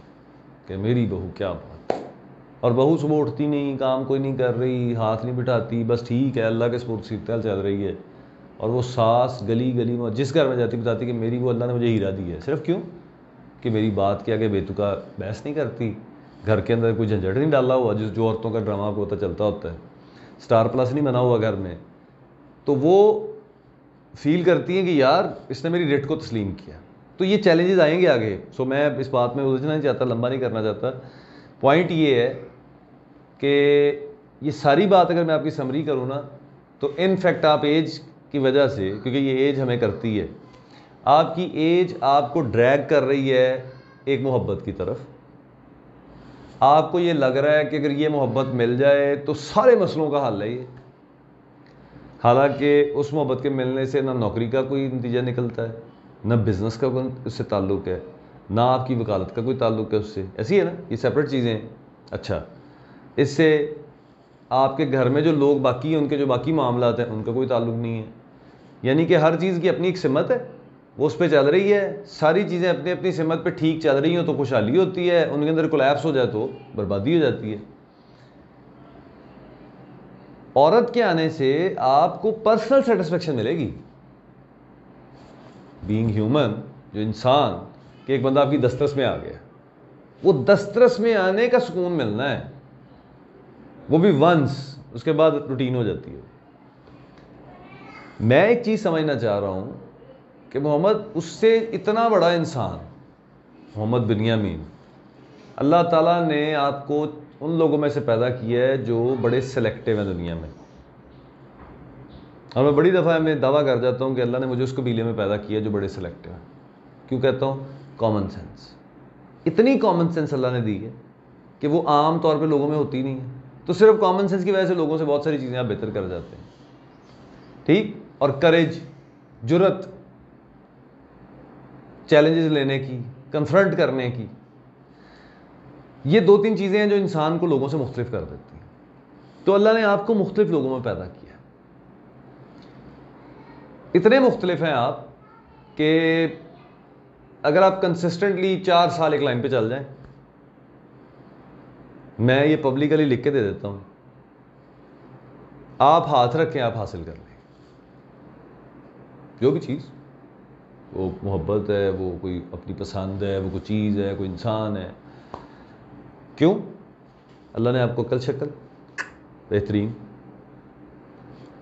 کہ میری بہو کیا بات. اور بہو صبح اٹھتی نہیں، کام کوئی نہیں کر رہی، ہاتھ نہیں بٹھاتی، بس ٹھیک ہے اللہ کے سپورٹ سیتل چل رہی ہے. اور وہ ساس گلی گلی میں جس گھر میں جاتی بتاتی کہ میری وہ اللہ نے مجھے ہیرا دی ہے. صرف کیوں کہ میری بات کے آگے بیتکا بحث نہیں کرتی، گھر کے اندر کوئی جھنجھٹ نہیں ڈالا ہوا جو عورتوں کا ڈرامہ کو ہوتا چلتا ہوتا ہے، سٹار پلس نہیں بنا ہوا گھر میں. تو وہ فیل کرتی ہیں کہ یار اس نے میری ریٹ کو تسلیم کیا. تو یہ چیلنجز آئیں گے آگے. سو میں اس بات میں الجھنا نہیں چاہتا، لمبا نہیں کرنا چاہتا. پوائنٹ یہ ہے کہ یہ ساری بات اگر میں آپ کی سمری کروں نا تو ان فیکٹ آپ ایج کی وجہ سے، کیونکہ یہ ایج ہمیں کرتی ہے، آپ کی ایج آپ کو ڈریگ کر رہی ہے ایک محبت کی طرف. آپ کو یہ لگ رہا ہے کہ اگر یہ محبت مل جائے تو سارے مسئلوں کا حل ہے یہ. حالانکہ اس محبت کے ملنے سے نہ نوکری کا کوئی نتیجہ نکلتا ہے، نہ بزنس کا کوئی اس سے تعلق ہے، نہ آپ کی وکالت کا کوئی تعلق ہے اس سے. ایسی ہے نا، یہ سیپریٹ چیزیں ہیں. اچھا، اس سے آپ کے گھر میں جو لوگ باقی ہیں ان کے جو باقی معاملات ہیں ان کا کوئی تعلق نہیں ہے. یعنی کہ ہر چیز کی اپنی ایک سمت ہے، وہ اس پہ چل رہی ہے. ساری چیزیں اپنی اپنی سمت پہ ٹھیک چل رہی ہوں تو خوشحالی ہوتی ہے، ان کے اندر کولیپس ہو جائے تو بربادی ہو جاتی ہے. عورت کے آنے سے آپ کو پرسنل سیٹسفیکشن ملے گی. بینگ ہیومن، جو انسان کہ ایک بندہ آپ کی دسترس میں آ گیا، وہ دسترس میں آنے کا سکون ملنا ہے، وہ بھی ونس، اس کے بعد روٹین ہو جاتی ہے. میں ایک چیز سمجھنا چاہ رہا ہوں کہ محمد اس سے اتنا بڑا انسان محمد بنیامین، اللہ تعالیٰ نے آپ کو ان لوگوں میں سے پیدا کیا ہے جو بڑے سلیکٹیو ہیں دنیا میں. اور میں بڑی دفعہ میں دعویٰ کر جاتا ہوں کہ اللہ نے مجھے اس قبیلے میں پیدا کیا جو بڑے سلیکٹیو ہیں. کیوں کہتا ہوں؟ Common sense. اتنی کامن سینس اللہ نے دی ہے کہ وہ عام طور پہ لوگوں میں ہوتی نہیں ہے. تو صرف کامن سینس کی وجہ سے لوگوں سے بہت ساری چیزیں آپ بہتر کر جاتے ہیں. ٹھیک. اور کریج، جرت، چیلنجز لینے کی، کنفرنٹ کرنے کی، یہ دو تین چیزیں ہیں جو انسان کو لوگوں سے مختلف کر دیتی ہیں. تو اللہ نے آپ کو مختلف لوگوں میں پیدا کیا. اتنے مختلف ہیں آپ کہ اگر آپ کنسسٹنٹلی 4 سال ایک لائن پہ چل جائیں، میں یہ پبلکلی لکھ کے دے دیتا ہوں، آپ ہاتھ رکھیں آپ حاصل کر لیں جو بھی چیز. وہ محبت ہے، وہ کوئی اپنی پسند ہے، وہ کوئی چیز ہے، کوئی انسان ہے. کیوں؟ اللہ نے آپ کو عقل شکل بہترین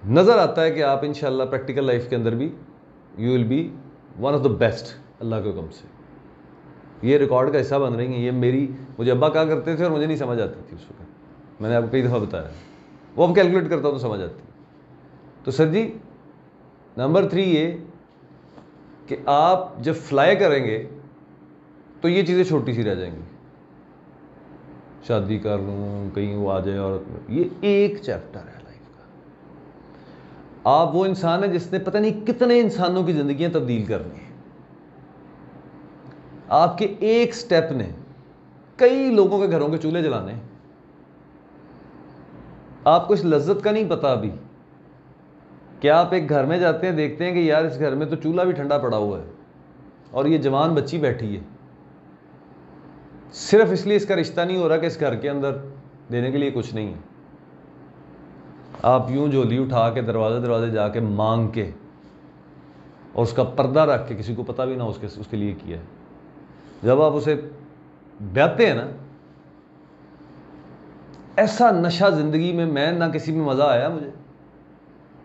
نظر آتا ہے کہ آپ انشاءاللہ پریکٹیکل لائف کے اندر بھی you will be one of the best اللہ کے حکم سے. یہ ریکارڈ کا حصہ بن رہی ہیں. یہ مجھے ابا کہا کرتے تھے اور مجھے نہیں سمجھ آتی تھی اس وقت. میں نے آپ کو کئی دفعہ بتایا، وہ اب کیلکولیٹ کرتا ہوں تو سمجھ آتی. تو سر جی نمبر 3 یہ کہ آپ جب فلائی کریں گے تو یہ چیزیں چھوٹی سی رہ جائیں گی. شادی کر لوں، کہیں وہ آ جائے، اور یہ ایک چیپٹر ہے لائف کا. آپ وہ انسان ہیں جس نے پتہ نہیں کتنے انسانوں کی زندگیاں تبدیل کرنی ہیں. آپ کے ایک سٹیپ نے کئی لوگوں کے گھروں کے چولہے جلانے. آپ کو اس لذت کا نہیں پتا ابھی کہ آپ ایک گھر میں جاتے ہیں، دیکھتے ہیں کہ یار اس گھر میں تو چولہا بھی ٹھنڈا پڑا ہوا ہے اور یہ جوان بچی بیٹھی ہے، صرف اس لیے اس کا رشتہ نہیں ہو رہا کہ اس گھر کے اندر دینے کے لیے کچھ نہیں ہے. آپ یوں جھولی اٹھا کے دروازے جا کے مانگ کے اور اس کا پردہ رکھ کے کسی کو پتہ بھی نہ اس کے لیے کیا ہے. جب آپ اسے بیاتے ہیں نا، ایسا نشہ زندگی میں نہ کسی میں مزہ آیا مجھے،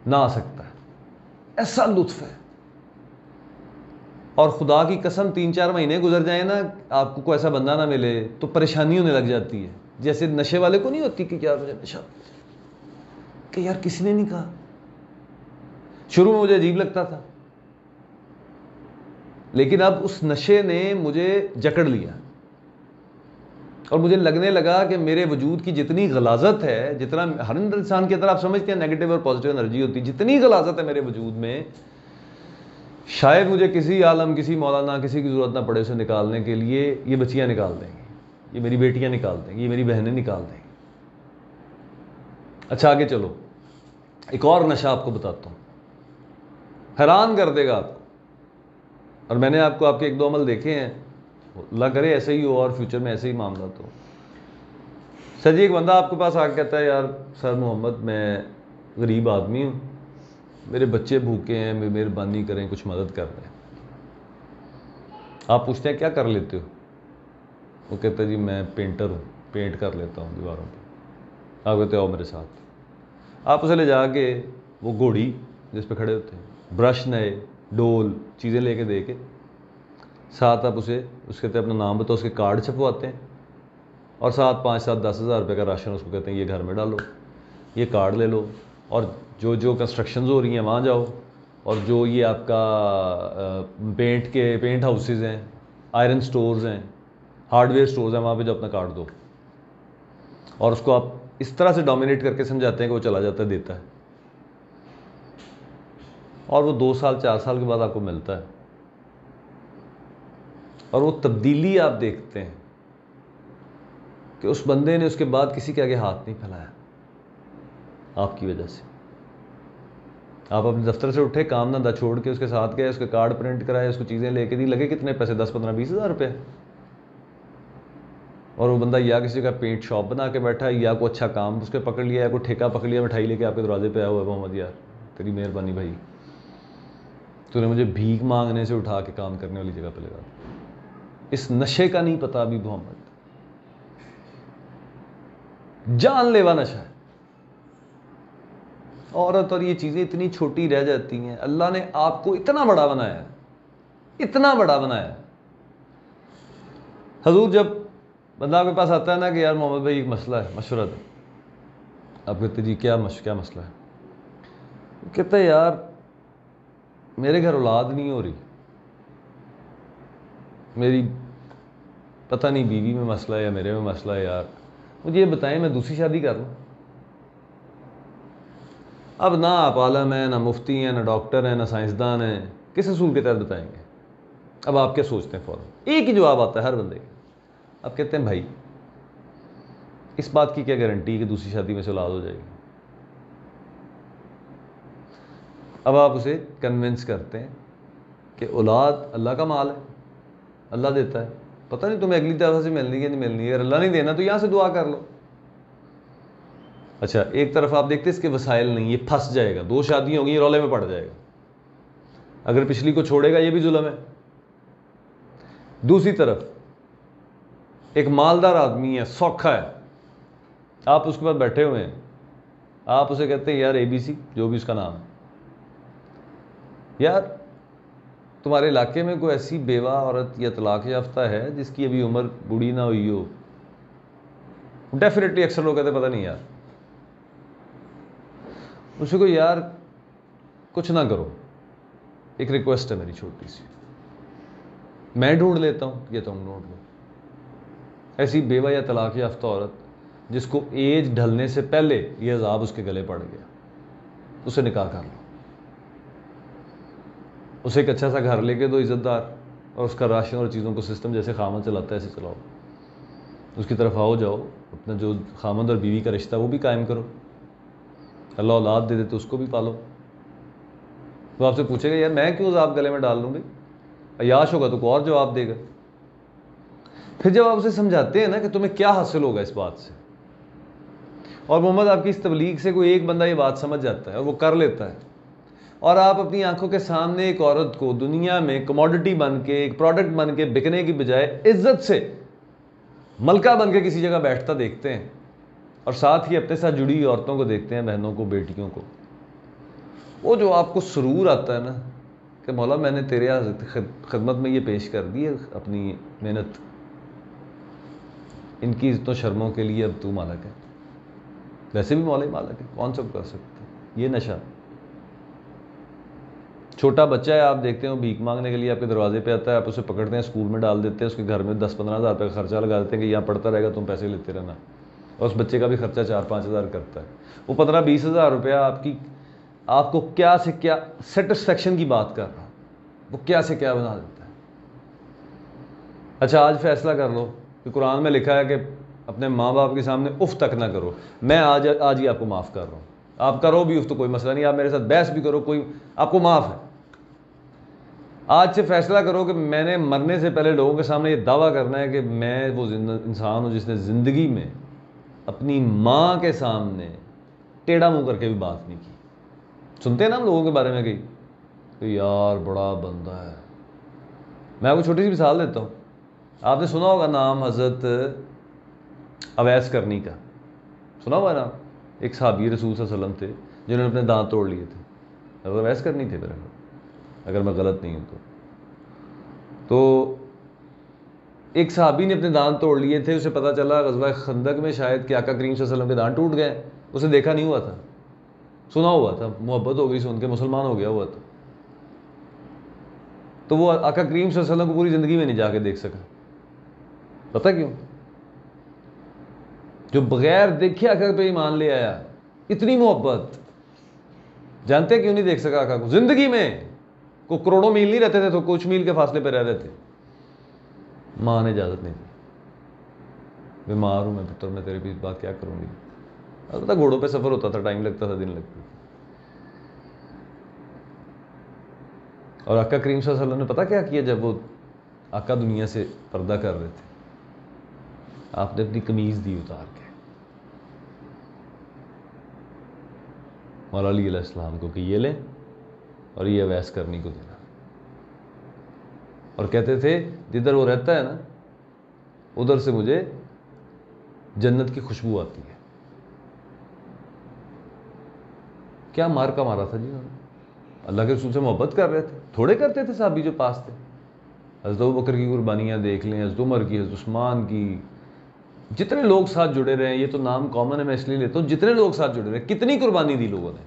نہ آ سکتا ہے. ایسا لطف ہے. اور خدا کی قسم 3-4 مہینے گزر جائیں نا, آپ کو کوئی ایسا بندہ نہ ملے تو پریشانی ہونے لگ جاتی ہے. جیسے نشے والے کو نہیں ہوتی کہ یار مجھے نشہ, کہ یار کسی نے نہیں کہا. شروع میں مجھے عجیب لگتا تھا, لیکن اب اس نشے نے مجھے جکڑ لیا اور مجھے لگنے لگا کہ میرے وجود کی جتنی غلاظت ہے, جتنا ہر انسان کی طرح آپ سمجھتے ہیں نیگیٹو اور پازیٹیو انرجی ہوتی ہے, جتنی غلاظت ہے میرے وجود میں, شاید مجھے کسی عالم, کسی مولانا, کسی کی ضرورت نہ پڑے اسے نکالنے کے لیے. یہ بچیاں نکال دیں گی, یہ میری بیٹیاں نکال دیں گی, یہ میری بہنیں نکال دیں گی. اچھا آگے چلو, ایک اور نشہ آپ کو بتاتا ہوں, حیران کر دے گا آپ کو. اور میں نے آپ کو آپ کے 1-2 عمل دیکھے ہیں, اللہ کرے ایسے ہی ہو اور فیوچر میں ایسے ہی معاملات ہو. سر جی ایک بندہ آپ کے پاس آ کے کہتا ہے یار سر محمد میں غریب آدمی ہوں, میرے بچے بھوکے ہیں, مہربانی کریں کچھ مدد کر دیں. آپ پوچھتے ہیں کیا کر لیتے ہو؟ وہ کہتا ہے جی میں پینٹر ہوں, پینٹ کر لیتا ہوں دیواروں پہ. آپ کہتے آؤ میرے ساتھ. آپ اسے لے جا کے وہ گھوڑی جس پہ کھڑے ہوتے ہیں, برش نئے, ڈول, چیزیں لے کے دے کے, ساتھ آپ اسے اس کہتے ہیں اپنا نام بتاؤ, اس کے کارڈ چھپواتے ہیں, اور ساتھ 5-7-10 ہزار روپے کا راشن اس کو کہتے ہیں یہ گھر میں ڈالو, یہ کارڈ لے لو, اور جو کنسٹرکشنز ہو رہی ہیں وہاں جاؤ, اور جو یہ آپ کا پینٹ ہاؤسز ہیں, آئرن سٹورز ہیں, ہارڈ ویئر سٹورز ہیں, وہاں پہ جو اپنا کارڈ دو. اور اس کو آپ اس طرح سے ڈومینیٹ کر کے سمجھاتے ہیں کہ وہ چلا جاتا ہے, دیتا ہے, اور وہ 2-4 سال کے بعد آپ کو ملتا ہے. اور وہ تبدیلی آپ دیکھتے ہیں کہ اس بندے نے اس کے بعد کسی کے آگے ہاتھ نہیں پھیلایا آپ کی وجہ سے. آپ اپنے دفتر سے اٹھے, کام دھندا چھوڑ کے اس کے ساتھ گئے, اس کے کارڈ پرنٹ کرائے, اس کو چیزیں لے کے دی, لگے کتنے پیسے, 10-15-20 ہزار روپے. اور وہ بندہ یا کسی کا پینٹ شاپ بنا کے بیٹھا ہے, یا کوئی اچھا کام اس کے پکڑ لیا, یا کوئی ٹھیکہ پکڑ لیا, مٹھائی لے کے آپ کے دروازے پہ آیا ہوا ہے, محمد یار تیری مہربانی بھائی, تو نے مجھے بھیک مانگنے سے اٹھا کے کام کرنے والی جگہ پہ لگا. اس نشے کا نہیں پتا ابھی محمد, جان لیوا نشہ ہے. عورت اور یہ چیزیں اتنی چھوٹی رہ جاتی ہیں. اللہ نے آپ کو اتنا بڑا بنایا, اتنا بڑا بنایا. حضور جب بندہ آپ کے پاس آتا ہے نا کہ یار محمد بھائی ایک مسئلہ ہے, مشورہ دیں, آپ کہتے جی کیا مسئلہ ہے؟ کہتا ہے یار میرے گھر اولاد نہیں ہو رہی, میری پتہ نہیں بیوی میں مسئلہ ہے یا میرے میں مسئلہ ہے, یار مجھے یہ بتائیں میں دوسری شادی کر لوں. اب نہ آپ عالم ہیں, نہ مفتی ہیں, نہ ڈاکٹر ہیں, نہ سائنسدان ہیں, کس اصول کے تحت بتائیں گے؟ اب آپ کیا سوچتے ہیں؟ فوراً ایک ہی جواب آتا ہے ہر بندے کا. آپ کہتے ہیں بھائی اس بات کی کیا گارنٹی ہے کہ دوسری شادی میں سے اولاد ہو جائے گی؟ اب آپ اسے کنونس کرتے ہیں کہ اولاد اللہ کا مال ہے, اللہ دیتا ہے, پتہ نہیں تمہیں اگلی دفعہ سے ملنی ہے نہیں ملنی ہے, اگر اللہ نہیں دینا تو یہاں سے دعا کر لو. اچھا ایک طرف آپ دیکھتے اس کے وسائل نہیں, یہ پھنس جائے گا, 2 شادیاں ہوں گی, یہ رولے میں پڑ جائے گا, اگر پچھلی کو چھوڑے گا یہ بھی ظلم ہے. دوسری طرف ایک مالدار آدمی ہے, سوکھا ہے, آپ اس کے پاس بیٹھے ہوئے ہیں, آپ اسے کہتے ہیں یار ABC جو بھی اس کا نام ہے, یار تمہارے علاقے میں کوئی ایسی بیوہ عورت یا طلاق یافتہ ہے جس کی ابھی عمر بوڑھی نہ ہوئی ہو؟ ڈیفینیٹلی اکثر لوگ کہتے ہیں پتہ نہیں یار. اسے کو یار کچھ نہ کرو, ایک ریکویسٹ ہے میری چھوٹی سی, میں ڈھونڈ لیتا ہوں یہ تم ڈھونڈ لو. ایسی بیوہ یا طلاق یافتہ عورت جس کو ایج ڈھلنے سے پہلے یہ عذاب اس کے گلے پڑ گیا, اسے نکاح کر لو. اسے ایک اچھا سا گھر لے کے دو عزت دار, اور اس کا راشن اور چیزوں کو سسٹم جیسے خامند چلاتا ہے ایسے چلاؤ. اس کی طرف آؤ جاؤ, اپنا جو خامند اور بیوی کا رشتہ وہ بھی قائم کرو. اللہ اولاد دے دے تو اس کو بھی پالو. وہ آپ سے پوچھے گا یار میں کیوں عذاب گلے میں ڈال لوں بھائی, عیاش ہوگا تو کوئی اور جواب دے گا. پھر جب آپ اسے سمجھاتے ہیں نا کہ تمہیں کیا حاصل ہوگا اس بات سے, اور محمد آپ کی اس تبلیغ سے کوئی ایک بندہ یہ بات سمجھ جاتا ہے اور وہ کر لیتا ہے, اور آپ اپنی آنکھوں کے سامنے ایک عورت کو دنیا میں کموڈٹی بن کے, ایک پروڈکٹ بن کے بکنے کی بجائے عزت سے ملکہ بن کے کسی جگہ بیٹھتا دیکھتے ہیں, اور ساتھ ہی اپنے ساتھ جڑی عورتوں کو دیکھتے ہیں, بہنوں کو, بیٹیوں کو, وہ جو آپ کو سرور آتا ہے نا کہ مولا میں نے تیرے خدمت میں یہ پیش کر دی ہے اپنی محنت، ان کی عزتوں شرموں کے لیے اب تو مالک ہے. ویسے بھی مولا ہی مالک ہے، کون سب کر سکتا ہے یہ نشہ. چھوٹا بچہ ہے، آپ دیکھتے ہیں وہ بھیک مانگنے کے لیے آپ کے دروازے پہ آتا ہے، آپ اسے پکڑتے ہیں اسکول میں ڈال دیتے ہیں، اس کے گھر میں 10-15 ہزار روپے کا خرچہ لگا دیتے ہیں کہ یہاں پڑھتا رہے گا تم پیسے لیتے رہنا، اور اس بچے کا بھی خرچہ 4-5 ہزار کرتا ہے. وہ 15-20 ہزار روپیہ آپ کو کیا سے کیا سیٹسفیکشن کی بات کر رہا، وہ کیا سے کیا بنا دیتا ہے. اچھا آج فیصلہ کر لو کہ قرآن میں لکھا ہے کہ اپنے ماں باپ کے سامنے اف تک نہ کرو، میں آج ہی آپ کو معاف کر رہا ہوں. آپ کرو بھی اف تو کوئی مسئلہ نہیں، آپ میرے ساتھ بحث بھی کرو، کوئی آپ کو معاف ہے. آج سے فیصلہ کرو کہ میں نے مرنے سے پہلے لوگوں کے سامنے یہ دعویٰ کرنا ہے کہ میں وہ انسان ہوں جس نے زندگی میں اپنی ماں کے سامنے ٹیڑھا منہ کر کے بھی بات نہیں کی. سنتے ہیں نا ہم لوگوں کے بارے میں کہ یار بڑا بندہ ہے. میں آپ کو چھوٹی سی مثال دیتا ہوں. آپ نے سنا ہوگا نام حضرت اویس کرنی کا، سنا ہوا نام؟ ایک صحابی رسول صلی اللہ علیہ وسلم تھے جنہوں نے اپنے دانت توڑ لیے تھے. حضرت اویس کرنی تھے میرے خیال، اگر میں غلط نہیں ہوں تو ایک صحابی نے اپنے دانت توڑ لیے تھے. اسے پتہ چلا غزوہ خندق میں شاید کہ آقا کریم صلی اللہ علیہ وسلم کے دانت ٹوٹ گئے. اسے دیکھا نہیں ہوا تھا، سنا ہوا تھا، محبت ہو گئی سن کے مسلمان ہو گیا ہوا تھا. تو وہ آقا کریم صلی اللہ علیہ وسلم کو پوری زندگی میں نہیں جا کے دیکھ سکا. پتہ کیوں؟ جو بغیر دیکھے آقا پہ ایمان لے آیا، اتنی محبت. جانتے کیوں نہیں دیکھ سکا آقا کو زندگی میں؟ کو کروڑوں میل نہیں رہتے تھے تو کچھ میل کے فاصلے پہ رہ رہے تھے. ماں نے اجازت نہیں دی. بیمار ہوں میں پتر، میں تیرے بھی بات کیا کروں گی. البتہ گھوڑوں پہ سفر ہوتا تھا، ٹائم لگتا تھا، دن لگتا تھا. اور آقا کریم صلی اللہ علیہ وسلم نے پتہ کیا کیا جب وہ آقا دنیا سے پردہ کر رہے تھے؟ آپ نے اپنی قمیض دی اتار کے مولا علی علیہ السلام کو کہ یہ لیں اور یہ اویس کرنی کو دینا. اور کہتے تھے جدھر وہ رہتا ہے نا ادھر سے مجھے جنت کی خوشبو آتی ہے. کیا مار کا مارا تھا جی انہوں نے. اللہ کے رسول سے محبت کر رہے تھے. تھوڑے کرتے تھے صحابی جو پاس تھے. حضرت ابوبکر کی قربانیاں دیکھ لیں، حضرت عمر کی، حضرت عثمان کی، جتنے لوگ ساتھ جڑے رہے ہیں. یہ تو نام کامن ہے میں اس لیے لیتا ہوں. جتنے لوگ ساتھ جڑے رہے ہیں، کتنی قربانی دی لوگوں نے.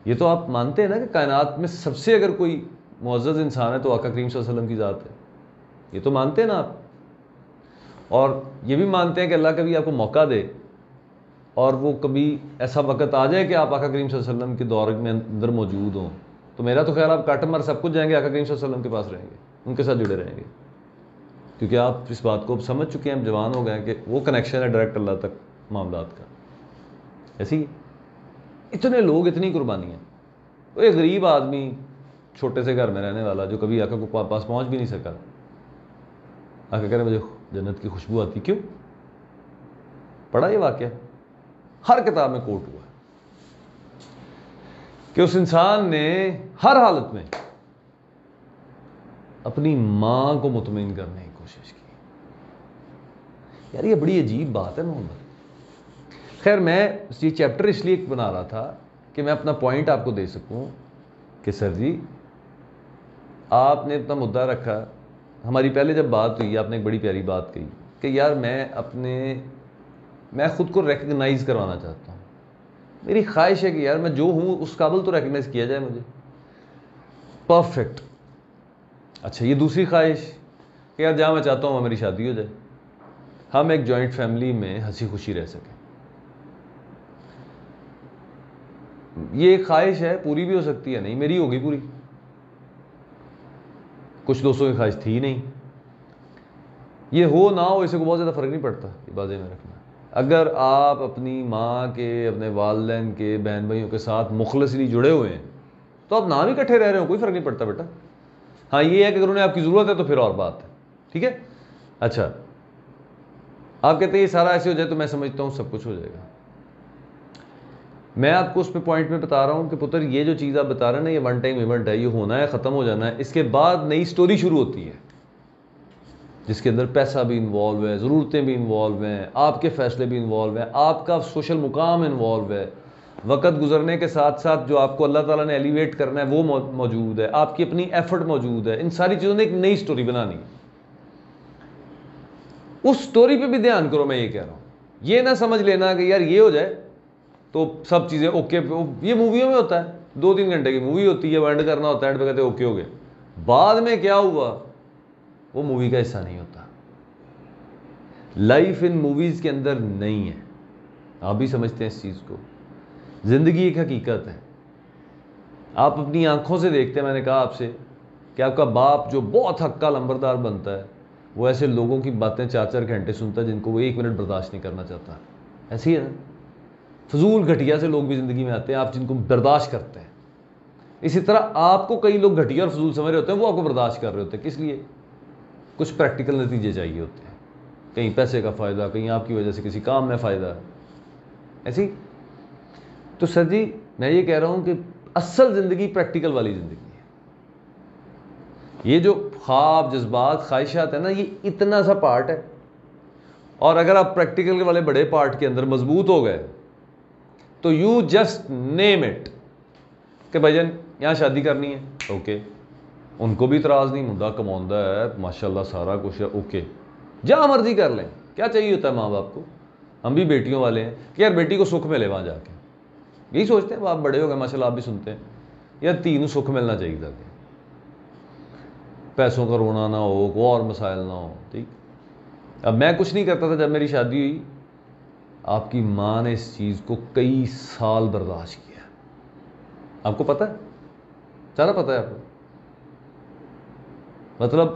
یہ تو آپ مانتے ہیں نا کہ کائنات میں سب سے اگر کوئی معزز انسان ہے تو آقا کریم صلی اللہ علیہ وسلم کی ذات ہے. یہ تو مانتے ہیں نا آپ. اور یہ بھی مانتے ہیں کہ اللہ کبھی آپ کو موقع دے اور وہ کبھی ایسا وقت آ جائے کہ آپ آقا کریم صلی اللہ علیہ وسلم کے دور میں اندر موجود ہوں تو میرا تو خیال آپ کاٹ مر سب کچھ جائیں گے، آقا کریم صلی اللہ علیہ وسلم کے پاس رہیں گے، ان کے ساتھ جڑے رہیں گے. کیونکہ آپ اس بات کو اب سمجھ چکے ہیں، اب جوان ہو گئے ہیں کہ وہ کنیکشن ہے ڈائریکٹ اللہ تک معاملات کا. ایسی اتنے لوگ، اتنی قربانیاں. وہ ایک غریب آدمی چھوٹے سے گھر میں رہنے والا جو کبھی آقا کو پاس پہنچ بھی نہیں سکا، آقا کہہ رہے مجھے جنت کی خوشبو آتی. کیوں؟ پڑھا یہ واقعہ ہر کتاب میں کوٹ ہوا ہے کہ اس انسان نے ہر حالت میں اپنی ماں کو مطمئن کرنے کی کوشش کی. یار یہ بڑی عجیب بات ہے محمد. خیر میں یہ چیپٹر اس لیے بنا رہا تھا کہ میں اپنا پوائنٹ آپ کو دے سکوں کہ سر جی آپ نے اتنا مدعا رکھا. ہماری پہلے جب بات ہوئی آپ نے ایک بڑی پیاری بات کہی کہ یار میں خود کو ریکگنائز کروانا چاہتا ہوں. میری خواہش ہے کہ یار میں جو ہوں اس قابل تو ریکگنائز کیا جائے مجھے. پرفیکٹ. اچھا یہ دوسری خواہش کہ یار جہاں میں چاہتا ہوں وہاں میری شادی ہو جائے، ہم ایک جوائنٹ فیملی میں ہنسی خوشی رہ سکیں. یہ ایک خواہش ہے، پوری بھی ہو سکتی ہے، نہیں میری ہوگی پوری. کچھ دوستوں کی خواہش تھی نہیں. یہ ہو نہ ہو اس سے بہت زیادہ فرق نہیں پڑتا. یہ بات میں رکھنا، اگر آپ اپنی ماں کے، اپنے والدین کے، بہن بھائیوں کے ساتھ مخلصلی جڑے ہوئے ہیں تو آپ نہ بھی اکٹھے رہ رہے ہو کوئی فرق نہیں پڑتا بیٹا. ہاں یہ ہے کہ اگر انہیں آپ کی ضرورت ہے تو پھر اور بات ہے. ٹھیک ہے. اچھا آپ کہتے ہیں یہ سارا ایسے ہو جائے تو میں سمجھتا ہوں سب کچھ ہو جائے گا. میں آپ کو اس پہ پوائنٹ میں بتا رہا ہوں کہ پتر یہ جو چیز آپ بتا رہے ہیں نا یہ ون ٹائم ایونٹ ہے، یہ ہونا ہے، ختم ہو جانا ہے. اس کے بعد نئی سٹوری شروع ہوتی ہے جس کے اندر پیسہ بھی انوالو ہے، ضرورتیں بھی انوالو ہیں، آپ کے فیصلے بھی انوالو ہیں، آپ کا سوشل مقام انوالو ہے، وقت گزرنے کے ساتھ ساتھ جو آپ کو اللہ تعالیٰ نے ایلیویٹ کرنا ہے وہ موجود ہے, آپ کی اپنی ایفرٹ موجود ہے, ان ساری چیزوں نے ایک نئی سٹوری بنانی ہے. اس سٹوری پہ بھی دھیان کرو. میں یہ کہہ رہا ہوں, یہ نہ سمجھ لینا کہ یار یہ ہو جائے تو سب چیزیں اوکے. یہ موویوں میں ہوتا ہے, 2-3 گھنٹے کی مووی ہوتی ہے, وہ اینڈ کرنا ہوتا ہے, اینڈ پہ کہتے ہیں اوکے ہو گئے. بعد میں کیا ہوا وہ مووی کا حصہ نہیں ہوتا. لائف ان موویز کے اندر نہیں ہے. آپ بھی سمجھتے ہیں اس چیز کو. زندگی ایک حقیقت ہے. آپ اپنی آنکھوں سے دیکھتے ہیں. میں نے کہا آپ سے کہ آپ کا باپ جو بہت حق کا لمبردار بنتا ہے وہ ایسے لوگوں کی باتیں 4-4 گھنٹے سنتا ہے جن کو وہ 1 منٹ برداشت نہیں کرنا چاہتا. ایسی ہے نا. فضول گھٹیا سے لوگ بھی زندگی میں آتے ہیں, آپ جن کو برداشت کرتے ہیں. اسی طرح آپ کو کئی لوگ گھٹیا اور فضول سمجھ رہے ہوتے ہیں, وہ آپ کو برداشت کر رہے ہوتے ہیں. کس لیے؟ کچھ پریکٹیکل نتیجے چاہیے ہوتے ہیں. کہیں پیسے کا فائدہ, کہیں آپ کی وجہ سے کسی کام میں فائدہ. ایسی تو سر جی میں یہ کہہ رہا ہوں کہ اصل زندگی پریکٹیکل والی زندگی ہے. یہ جو خواب, جذبات, خواہشات ہیں نا, یہ اتنا سا پارٹ ہے. اور اگر آپ پریکٹیکل کے والے بڑے پارٹ کے اندر مضبوط ہو گئے تو یو جسٹ نیم اٹ کہ بھائی جان یہاں شادی کرنی ہے, اوکے. ان کو بھی اعتراض نہیں, منڈا کماؤندا ہے ماشاءاللہ سارا کچھ ہے, اوکے. جہاں مرضی کر لیں. کیا چاہیے ہوتا ہے ماں باپ کو؟ ہم بھی بیٹیوں والے ہیں کہ یار بیٹی کو سکھ ملے وہاں جا کے. یہی سوچتے ہیں. آپ بڑے ہو گئے ماشاءاللہ, آپ بھی سنتے ہیں یار تینوں سکھ ملنا چاہیے تھا, کہ پیسوں کا رونا نہ ہو, کوئی اور مسائل نہ ہو. ٹھیک. اب میں کچھ نہیں کرتا تھا جب میری شادی ہوئی. آپ کی ماں نے اس چیز کو کئی سال برداشت کیا. آپ کو پتہ ہے, سارا پتہ ہے آپ کو. مطلب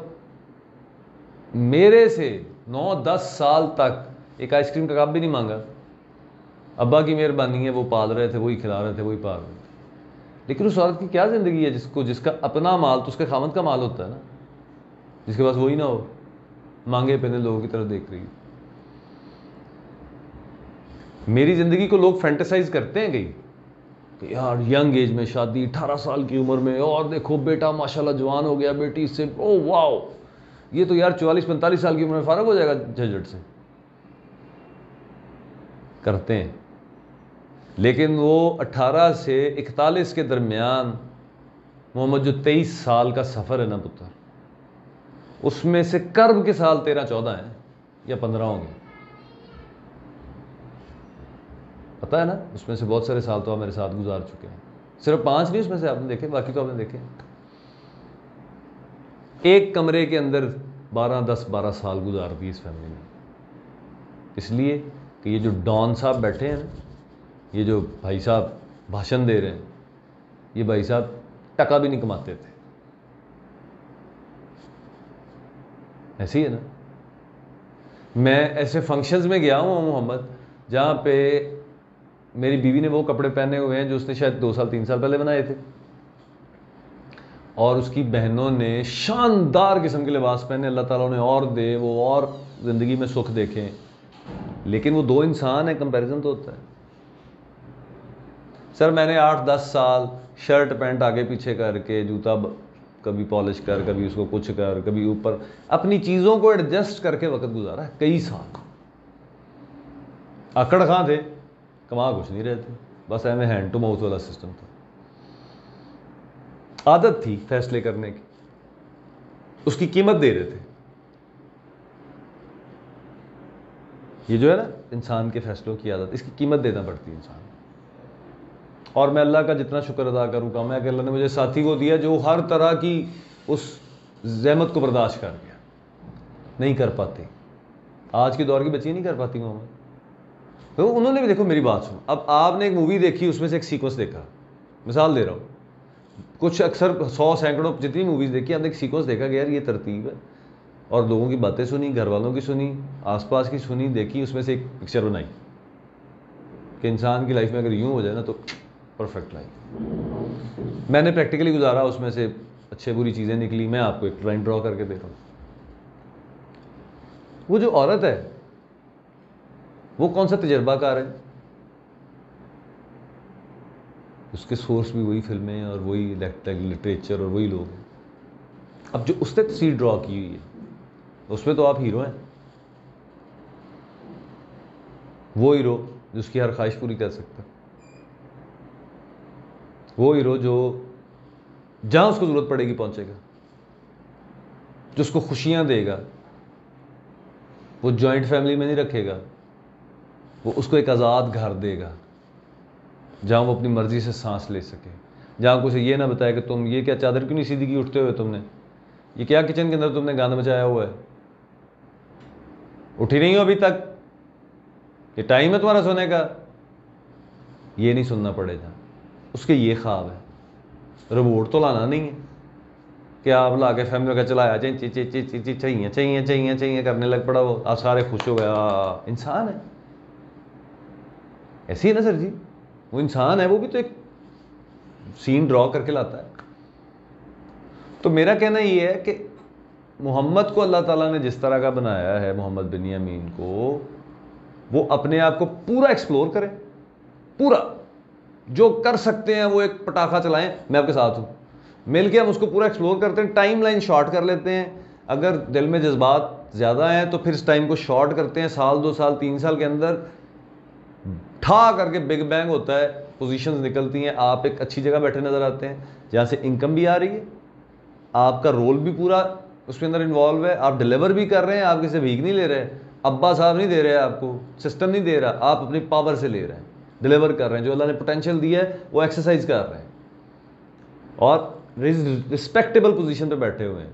میرے سے 9-10 سال تک ایک آئس کریم کا کپ بھی نہیں مانگا. ابا کی مہربانی ہے, وہ پال رہے تھے, وہی کھلا رہے تھے, وہی پال رہے تھے. لیکن اس عورت کی کیا زندگی ہے جس کا اپنا مال تو اس کے خامد کا مال ہوتا ہے نا, جس کے پاس وہی نہ ہو, مانگے پہنے لوگوں کی طرف دیکھ رہی ہے. میری زندگی کو لوگ فینٹیسائز کرتے ہیں کہیں کہ یار ینگ ایج میں شادی, 18 سال کی عمر میں, اور دیکھو بیٹا ماشاءاللہ جوان ہو گیا, بیٹی اس سے او واو, یہ تو یار 44-45 سال کی عمر میں فارغ ہو جائے گا جھنجھٹ سے. کرتے ہیں. لیکن وہ 18 سے 41 کے درمیان محمد جو 23 سال کا سفر ہے نا پتر, اس میں سے کرب کے سال 13-14 ہیں یا 15 ہوں گے. پتہ ہے نا, اس میں سے بہت سارے سال تو آپ میرے ساتھ گزار چکے ہیں. صرف 5 نہیں اس میں سے آپ نے دیکھے, باقی تو آپ نے دیکھے. ایک کمرے کے اندر 10-12 سال گزار دی اس فیملی میں. اس لیے کہ یہ جو ڈان صاحب بیٹھے ہیں نا, یہ جو بھائی صاحب بھاشن دے رہے ہیں, یہ بھائی صاحب ٹکا بھی نہیں کماتے تھے. ایسی ہے نا. میں ایسے فنکشنز میں گیا ہوں محمد جہاں پہ میری بیوی نے وہ کپڑے پہنے ہوئے ہیں جو اس نے شاید 2-3 سال پہلے بنائے تھے, اور اس کی بہنوں نے شاندار قسم کے لباس پہنے. اللہ تعالیٰ نے اور دے, وہ اور زندگی میں سکھ دیکھیں. لیکن وہ 2 انسان ہیں, کمپیریزن تو ہوتا ہے. سر میں نے 8-10 سال شرٹ پینٹ آگے پیچھے کر کے, جوتا کبھی پالش کر, کبھی اس کو کچھ کر, کبھی اوپر, اپنی چیزوں کو ایڈجسٹ کر کے وقت گزارا ہے کئی سال. اکڑ خاں تھے, کما کچھ نہیں رہتے, بس ایویں ہینڈ ٹو ماؤتھ والا سسٹم تھا. عادت تھی فیصلے کرنے کی, اس کی قیمت دے رہے تھے. یہ جو ہے نا انسان کے فیصلوں کی عادت, اس کی قیمت دینا پڑتی ہے انسان. اور میں اللہ کا جتنا شکر ادا کروں کم ہے کہ اللہ نے مجھے ساتھی کو دیا جو ہر طرح کی اس زحمت کو برداشت کر گیا. نہیں کر پاتے, آج کے دور کی بچیاں نہیں کر پاتی محمد. تو انہوں نے بھی, دیکھو میری بات سنو, اب آپ نے ایک مووی دیکھی, اس میں سے ایک سیکوینس دیکھا, مثال دے رہا ہوں, کچھ اکثر 100-سینکڑوں جتنی موویز دیکھی, آپ نے ایک سیکوینس دیکھا کہ یار یہ ترتیب ہے, اور لوگوں کی باتیں سنی, گھر والوں کی سنی, آس پاس کی سنی, دیکھی, اس میں سے ایک پکچر بنائی کہ انسان کی لائف میں اگر یوں ہو جائے نا تو پرفیکٹ لائف. میں نے پریکٹیکلی گزارا, اس میں سے اچھے بری چیزیں نکلی. میں آپ کو ایک لائن ڈرا کر کے دے رہا ہوں. وہ جو عورت ہے وہ کون سا تجربہ کار ہے, اس کے سورس بھی وہی فلمیں اور وہی لٹریچر اور وہی لوگ ہیں. اب جو اس نے تصویر ڈرا کی ہوئی ہے اس میں تو آپ ہیرو ہیں, وہ ہیرو جو اس کی ہر خواہش پوری کر سکتا ہے. وہ ہیرو جو جہاں اس کو ضرورت پڑے گی پہنچے گا، جو اس کو خوشیاں دے گا. وہ جوائنٹ فیملی میں نہیں رکھے گا، وہ اس کو ایک آزاد گھر دے گا جہاں وہ اپنی مرضی سے سانس لے سکے، جہاں کچھ یہ نہ بتائے کہ تم یہ کیا چادر کیوں نہیں سیدھی کی اٹھتے ہوئے، تم نے یہ کیا کچن کے اندر تم نے گاند مچایا ہوا ہے، اٹھی نہیں ہو ابھی تک، یہ ٹائم ہے تمہارا سونے کا. یہ نہیں سننا پڑے گا. اس کے یہ خواب ہے. ربوٹ تو لانا نہیں ہے کہ آپ لا کے فیملی کا چلایا چاہیے چاہیے چاہیے چاہیے کرنے لگ پڑا، وہ آپ سارے خوش ہو گیا. انسان ہے، ایسی ہے نا سر جی، وہ انسان ہے، وہ بھی تو ایک سین ڈرا کر کے لاتا ہے. تو میرا کہنا یہ ہے کہ محمد کو اللہ تعالیٰ نے جس طرح کا بنایا ہے، محمد بنیامین کو، وہ اپنے آپ کو پورا ایکسپلور کریں، پورا جو کر سکتے ہیں وہ ایک پٹاخہ چلائیں. میں آپ کے ساتھ ہوں، مل کے ہم اس کو پورا ایکسپلور کرتے ہیں. ٹائم لائن شارٹ کر لیتے ہیں. اگر دل میں جذبات زیادہ ہیں تو پھر اس ٹائم کو شارٹ کرتے ہیں. سال 2 سال 3 سال کے اندر ٹھا کر کے بگ بینگ ہوتا ہے، پوزیشنز نکلتی ہیں، آپ ایک اچھی جگہ بیٹھے نظر آتے ہیں جہاں سے انکم بھی آ رہی ہے، آپ کا رول بھی پورا اس کے اندر انوالو ہے، آپ ڈیلیور بھی کر رہے ہیں، آپ کسی بھیک نہیں لے رہے، ابا صاحب نہیں دے رہے، آپ کو سسٹم نہیں دے رہا، آپ اپنی پاور سے لے رہے ہیں، ڈیلیور کر رہے ہیں، جو اللہ نے پوٹینشیل دیا ہے وہ ایکسرسائز کر رہے ہیں، اور رسپیکٹیبل پوزیشن پہ بیٹھے ہوئے ہیں.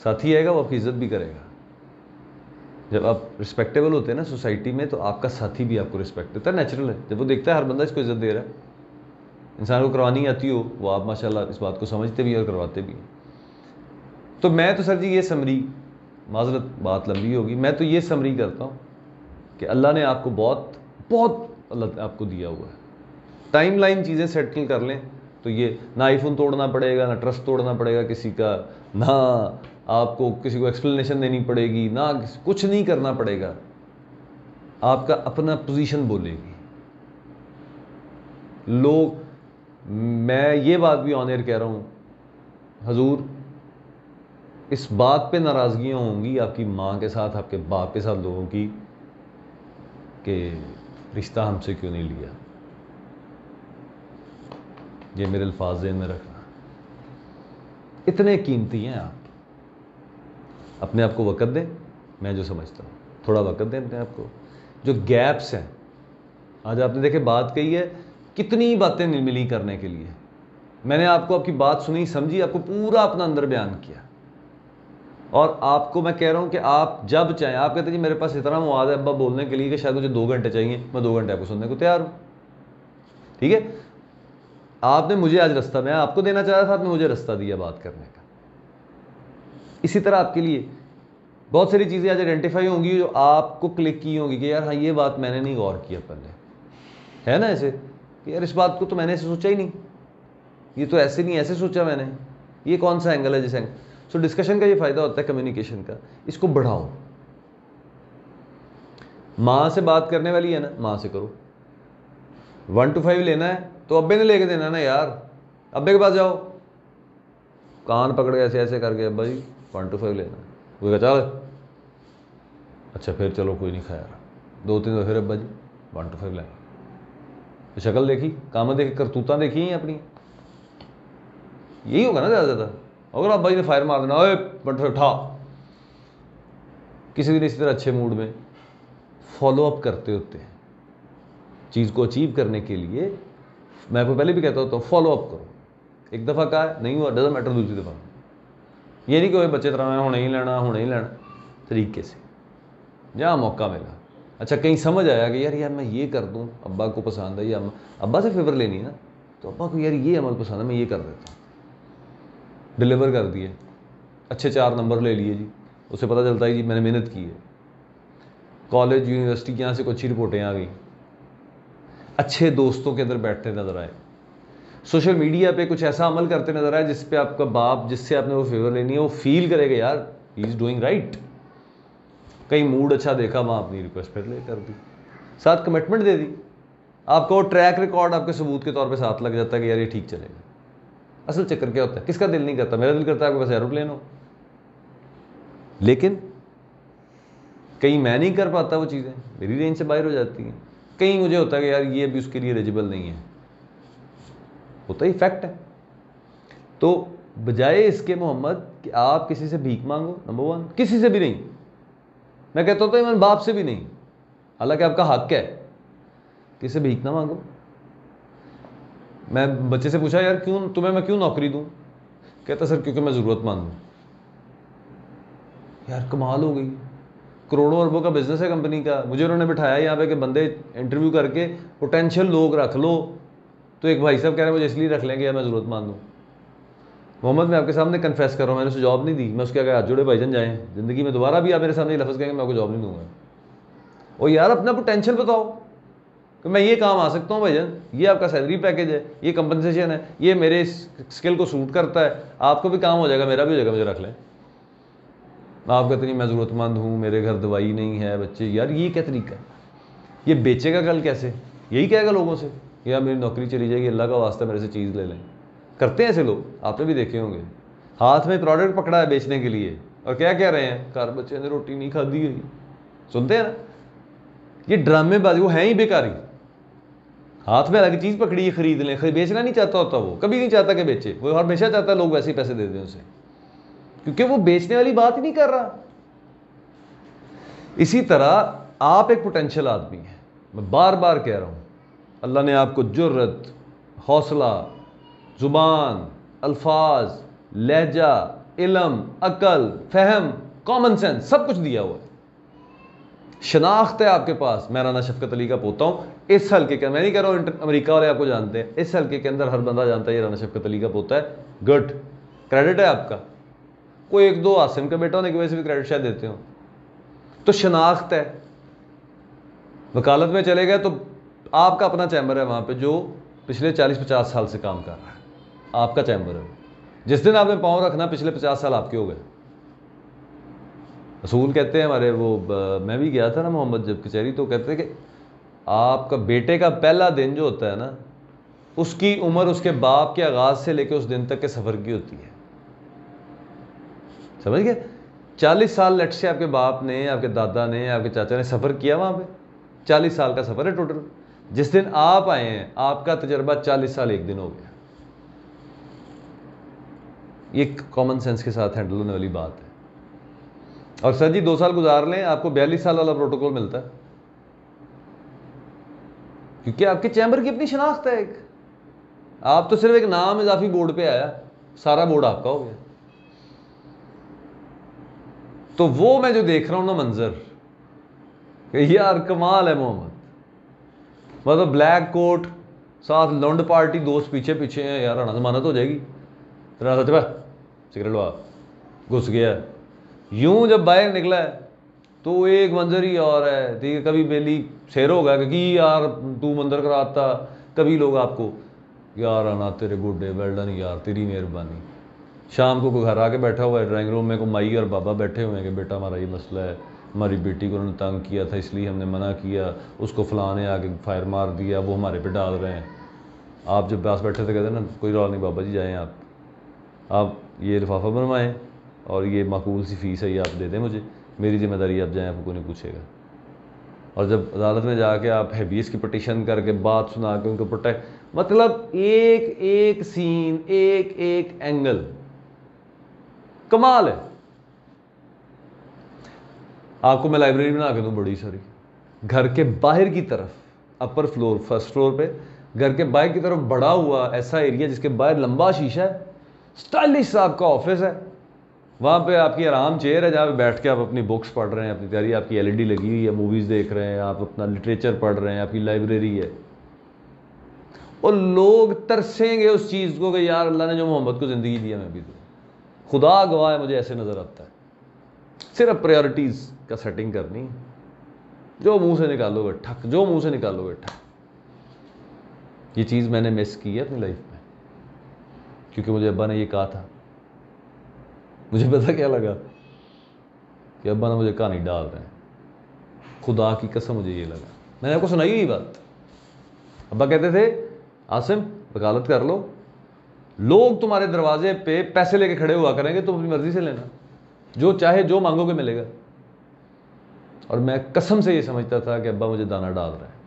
ساتھی آئے گا وہ آپ کی عزت بھی کرے گا. جب آپ رسپیکٹیبل ہوتے ہیں نا سوسائٹی میں، تو آپ کا ساتھی بھی آپ کو رسپیکٹ دیتا ہے، نیچرل ہے. جب وہ دیکھتا ہے ہر بندہ اس کو عزت دے رہا ہے، انسان کو کروانی آتی ہو، وہ آپ ماشاءاللہ اس بات کو سمجھتے بھی اور کرواتے بھی ہیں. تو میں تو سر جی یہ سمری، معذرت بات لمبی ہوگی، میں تو یہ سمری کرتا ہوں کہ اللہ نے آپ کو بہت بہت اللہ آپ کو دیا ہوا ہے. ٹائم لائن چیزیں سیٹل کر لیں تو یہ نہ آئی فون توڑنا پڑے گا، نہ ٹرسٹ توڑنا پڑے گا کسی کا، نہ آپ کو کسی کو ایکسپلینیشن دینی پڑے گی، نہ کچھ نہیں کرنا پڑے گا. آپ کا اپنا پوزیشن بولے گی. لوگ، میں یہ بات بھی آن ایئر کہہ رہا ہوں، حضور اس بات پہ ناراضگیاں ہوں گی آپ کی ماں کے ساتھ، آپ کے باپ کے ساتھ لوگوں کی، کہ رشتہ ہم سے کیوں نہیں لیا. یہ میرے الفاظ ذہن میں رکھنا. اتنے قیمتی ہیں آپ، اپنے آپ کو وقت دیں. میں جو سمجھتا ہوں تھوڑا وقت دیں اپنے آپ کو. جو گیپس ہیں، آج آپ نے دیکھے بات کہی ہے، کتنی باتیں نہیں ملی کرنے کے لیے. میں نے آپ کو آپ کی بات سنی، سمجھی، آپ کو پورا اپنا اندر بیان کیا، اور آپ کو میں کہہ رہا ہوں کہ آپ جب چاہیں، آپ کہتے ہیں جی میرے پاس اتنا مواد ہے ابا بولنے کے لیے کہ شاید مجھے 2 گھنٹے چاہیے، میں 2 گھنٹے آپ کو سننے کو تیار ہوں. ٹھیک ہے، آپ نے مجھے آج رستہ، میں آپ کو دینا چاہ رہا تھا، آپ نے مجھے رستہ دیا بات کرنے کا. اسی طرح آپ کے لیے بہت ساری چیزیں آج آئیڈینٹیفائی ہوں گی جو آپ کو کلک کی ہوں گی کہ یار ہاں یہ بات میں نے نہیں غور کیا پہلے، ہے نا ایسے کہ یار اس بات کو تو میں نے ایسے سوچا ہی نہیں، یہ تو ایسے نہیں، ایسے سوچا میں نے، یہ کون سا اینگل ہے جس اینگل. سو ڈسکشن کا یہ فائدہ ہوتا ہے کمیونیکیشن کا، اس کو بڑھاؤ. ماں سے بات کرنے والی ہے نا، ماں سے کرو. 1 to 5 لینا ہے تو ابے نے لے کے دینا نا یار، ابے کے پاس جاؤ، کان پکڑ کے ایسے ایسے کر کے ابا جی 1 to 5 لینا ہے. وہ کہا چل اچھا پھر چلو کوئی نہیں خیر. 2-3 دفعہ پھر ابا جی 1 to 5 لینا. شکل دیکھی، کام دیکھی، کرتوتاں دیکھی ہیں اپنی، یہی ہوگا نا زیادہ زیادہ. اگر ابا جی نے فائر مار دینا، 1 to 5 اٹھا. کسی دن اسی طرح اچھے موڈ میں فالو اپ کرتے ہوتے ہیں چیز کو اچیو کرنے کے لیے. میں آپ کو پہلے بھی کہتا ہوتا ہوں فالو اپ کرو. ایک دفعہ کہا ہے نہیں ہوا، ڈزنٹ میٹر، دوسری دفعہ. یہ نہیں کہ بچے طرح میں ہونے ہی لینا طریقے سے جہاں موقع ملا. اچھا کہیں سمجھ آیا کہ یار میں یہ کر دوں، ابا کو پسند ہے، یا ابا سے فیور لینی ہے نا، تو ابا کو یار یہ عمل پسند ہے، میں یہ کر دیتا ہوں. ڈیلیور کر دیے، اچھے 4 نمبر لے لیے جی. اسے پتہ چلتا ہے جی میں نے محنت کی ہے. کالج یونیورسٹی کی یہاں سے کچھ اچھی رپورٹیں آ گئیں، اچھے دوستوں کے اندر بیٹھتے نظر آئے، سوشل میڈیا پہ کچھ ایسا عمل کرتے نظر آئے جس پہ آپ کا باپ، جس سے آپ نے وہ فیور لینی ہے، وہ فیل کرے گا یار ہی از ڈوئنگ رائٹ. کہیں موڈ اچھا دیکھا، وہاں اپنی ریکویسٹ پھر لے کر دی، ساتھ کمٹمنٹ دے دی. آپ کا وہ ٹریک ریکارڈ آپ کے ثبوت کے طور پہ ساتھ لگ جاتا ہے کہ یار یہ ٹھیک چلے گا. اصل چکر کیا ہوتا ہے، کس کا دل نہیں کرتا؟ میرا دل کرتا ہے آپ کے پاس ایروپلین ہو، لیکن کہیں میں نہیں کر پاتا، وہ چیزیں میری رینج سے باہر ہو جاتی ہیں. کہیں مجھے ہوتا ہے کہ یار یہ بھی اس کے لیے ایلیجیبل نہیں ہے. ہوتا ہی فیکٹ ہے. تو بجائے اس کے محمد کہ آپ کسی سے بھیک مانگو، نمبر 1 کسی سے بھی نہیں، میں کہتا ہوں ایون باپ سے بھی نہیں، حالانکہ آپ کا حق ہے، کسی سے بھیک نہ مانگو. میں بچے سے پوچھا یار کیوں تمہیں میں کیوں نوکری دوں؟ کہتا سر کیونکہ میں ضرورت مند ہوں. یار کمال ہو گئی، کروڑوں اربوں کا بزنس ہے کمپنی کا، مجھے انہوں نے بٹھایا یہاں پہ کہ بندے انٹرویو کر کے پوٹینشیل لوگ رکھ لو، تو ایک بھائی صاحب کہہ رہے ہیں مجھے اس لیے رکھ لیں گے یار میں ضرورت مند ہوں. محمد میں آپ کے سامنے کنفیس کر رہا ہوں، میں نے اسے جاب نہیں دی، میں اس کے آگے ہاتھ جوڑے بھائی جان جائیں، زندگی میں دوبارہ بھی آپ میرے سامنے یہ لفظ کہیں گے میں آپ کو جاب نہیں دوں گا. اور یار اپنا پوٹینشیل بتاؤ کہ میں یہ کام آ سکتا ہوں بھائی جان، یہ آپ کا سیلری پیکیج ہے، یہ کمپنسیشن ہے، یہ میرے اسکل کو سوٹ کرتا ہے، آپ کو بھی کام ہو جائے گا، میرا بھی ہو جائے گا، مجھے رکھ لیں. آپ کہتے نہیں میں ضرورت مند ہوں، میرے گھر دوائی نہیں ہے، بچے، یار یہ کیا طریقہ ہے؟ یہ بیچے گا کل کیسے؟ یہی کہے گا لوگوں سے یار میری نوکری چلی جائے گی، اللہ کا واسطہ میرے سے چیز لے لیں. کرتے ہیں ایسے لوگ، آپ نے بھی دیکھے ہوں گے، ہاتھ میں پروڈکٹ پکڑا ہے بیچنے کے لیے اور کیا کہہ رہے ہیں، کار بچے نے روٹی نہیں کھادی ہوئی. سنتے ہیں نا، یہ ڈرامے بازی، وہ ہیں ہی بیکاری. ہاتھ میں الگ چیز پکڑی ہے، خرید لیں، بیچنا نہیں چاہتا ہوتا، وہ کبھی نہیں چاہتا کہ بیچے، وہ ہمیشہ چاہتا ہے لوگ ویسے ہی پیسے دے دیں اسے، کیونکہ وہ بیچنے والی بات ہی نہیں کر رہا. اسی طرح آپ ایک پوٹینشیل آدمی ہیں، میں بار بار کہہ رہا ہوں، اللہ نے آپ کو جرت، حوصلہ، زبان، الفاظ، لہجہ، علم، عقل، فہم، کامن سینس، سب کچھ دیا ہوا ہے. شناخت ہے آپ کے پاس. میں رانا شفقت علی کا پوتا ہوں. اس حلقے کے، میں نہیں کہہ رہا ہوں امریکہ والے آپ کو جانتے ہیں، اس حلقے کے اندر ہر بندہ جانتا ہے یہ رانا شفقت علی کا پوتا ہے. گڈ، کریڈٹ ہے آپ کا. کوئی ایک دو عاصم کا بیٹا ہونے کی وجہ سے بھی کریڈٹ شاید دیتے ہوں. تو شناخت ہے. وکالت میں چلے گئے تو آپ کا اپنا چیمبر ہے وہاں پہ جو پچھلے 40-50 سال سے کام کر رہا ہے، آپ کا چیمبر ہے. جس دن آپ نے پاؤں رکھنا پچھلے 50 سال آپ کے ہو گئے. اصول کہتے ہیں ہمارے، وہ میں بھی گیا تھا نا محمد جب کچہری، تو کہتے ہیں کہ آپ کا بیٹے کا پہلا دن جو ہوتا ہے نا، اس کی عمر اس کے باپ کے آغاز سے لے کے اس دن تک کے سفر کی ہوتی ہے. سمجھ گئے؟ 40 سال لٹ سے آپ کے باپ نے، آپ کے دادا نے، آپ کے چاچا نے سفر کیا وہاں پہ، 40 سال کا سفر ہے ٹوٹل. جس دن آپ آئے ہیں آپ کا تجربہ 40 سال ایک دن ہو گیا. یہ کامن سینس کے ساتھ ہینڈل ہونے والی بات ہے. اور سر جی 2 سال گزار لیں آپ کو 42 سال والا پروٹوکول ملتا ہے، کیونکہ آپ کے چیمبر کی اپنی شناخت ہے ایک. آپ تو صرف ایک نام اضافی بورڈ پہ آیا، سارا بورڈ آپ کا ہو گیا. تو وہ میں جو دیکھ رہا ہوں نا منظر، کہ یار کمال ہے محمد، مطلب بلیک کوٹ ساتھ لونڈ پارٹی، دوست پیچھے پیچھے ہیں، یار آنا ضمانت ہو جائے گی، سگریٹ لوا، گھس گیا. یوں جب باہر نکلا ہے تو ایک منظر ہی اور ہے. ٹھیک ہے، کبھی بیلی شیر ہوگا کہ یار تو مندر کراتا، کبھی لوگ آپ کو یار آنا تیرے گڈے ویل ڈن یار تیری مہربانی. شام کو کوئی گھر آ کے بیٹھا ہوا ہے ڈرائنگ روم میں، کو مائی اور بابا بیٹھے ہوئے ہیں کہ بیٹا ہمارا یہ مسئلہ ہے، ہماری بیٹی کو انہوں نے تنگ کیا تھا اس لیے ہم نے منع کیا، اس کو فلاں نے آ کے فائر مار دیا، وہ ہمارے پہ ڈال رہے ہیں. آپ جب پاس بیٹھے تھے کہتے ہیں نا کوئی رول نہیں بابا جی جائیں آپ یہ لفافہ بنوائیں اور یہ معقول سی فیس ہے یہ آپ دے دیں مجھے، میری ذمہ داری آپ جائیں، آپ کو کوئی نہیں پوچھے گا. اور جب عدالت میں جا کے آپ ہیبیس کی پٹیشن کر کے بات سنا کے ان کو پروٹیکٹ، مطلب ایک ایک سین، ایک ایک اینگل کمال ہے. آپ کو میں لائبریری بنا کے دوں بڑی ساری، گھر کے باہر کی طرف، اپر فلور، فرسٹ فلور پہ گھر کے باہر کی طرف بڑا ہوا ایسا ایریا جس کے باہر لمبا شیشہ ہے، سٹائلش سا آپ کا آفس ہے، وہاں پہ آپ کی آرام چیئر ہے جہاں پہ بیٹھ کے آپ اپنی بکس پڑھ رہے ہیں، اپنی تیاری، آپ کی LED لگی ہوئی ہے، موویز دیکھ رہے ہیں، آپ اپنا لٹریچر پڑھ رہے ہیں، آپ کی لائبریری ہے. اور لوگ ترسیں گے اس چیز کو کہ یار اللہ نے جو محمد کو زندگی دیا میں بھی دوں. خدا گواہ ہے مجھے ایسے نظر آتا ہے. صرف پریورٹیز کا سیٹنگ کرنی، جو منہ سے نکالو گے ٹھک، جو منہ سے نکالو گے ٹھک. یہ چیز میں نے مس کی ہے اپنی لائف میں، کیونکہ مجھے ابا نے یہ کہا تھا. مجھے پتا کیا لگا کہ ابا نے مجھے کہانی ڈال رہے ہیں، خدا کی قسم مجھے یہ لگا. میں نے آپ کو سنائی ہوئی بات. ابا کہتے تھے عاصم وکالت کر لو، لوگ تمہارے دروازے پہ پیسے لے کے کھڑے ہوا کریں گے، تم اپنی مرضی سے لینا، جو چاہے جو مانگو گے ملے گا. اور میں قسم سے یہ سمجھتا تھا کہ ابا مجھے دانا ڈال رہے ہیں.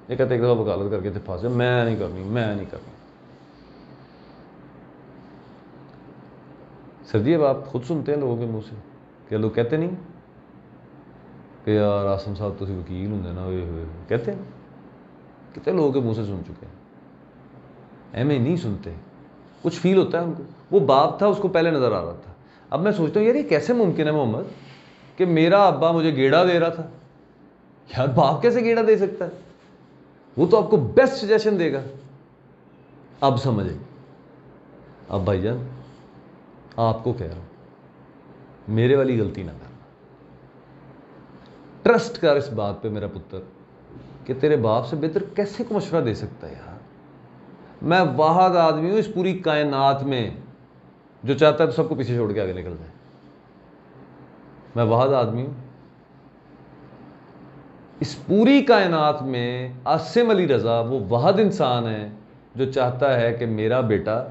یہ کہتے ایک دفعہ وکالت کر کے تھے پھانسے، میں نہیں کرنی، میں نہیں کرنی. سر جی اب آپ خود سنتے ہیں لوگوں کے منہ سے، کیا لوگ کہتے نہیں کہ یار عاصم صاحب تو وکیل ہوں نا، ہوئے کہتے ہیں، کتنے لوگوں کے منہ سے سن چکے ہیں. ایم اے نہیں سنتے، کچھ فیل ہوتا ہے ان کو. وہ باپ تھا، اس کو پہلے نظر آ رہا تھا. اب میں سوچتا ہوں یار یہ کیسے ممکن ہے محمد کہ میرا ابا مجھے گیڑا دے رہا تھا. یار باپ کیسے گیڑا دے سکتا ہے؟ وہ تو آپ کو بیسٹ سجیشن دے گا. اب سمجھے. اب بھائی جان آپ کو کہہ رہا ہوں میرے والی غلطی نہ کرنا. ٹرسٹ کر اس بات پہ میرا پتر کہ تیرے باپ سے بہتر کیسے کو مشورہ دے سکتا ہے یار. میں واحد آدمی ہوں اس پوری کائنات میں جو چاہتا ہے تو سب کو پیچھے چھوڑ کے آگے نکل جائے. میں واحد آدمی ہوں اس پوری کائنات میں. عاصم علی رضا وہ واحد انسان ہے جو چاہتا ہے کہ میرا بیٹا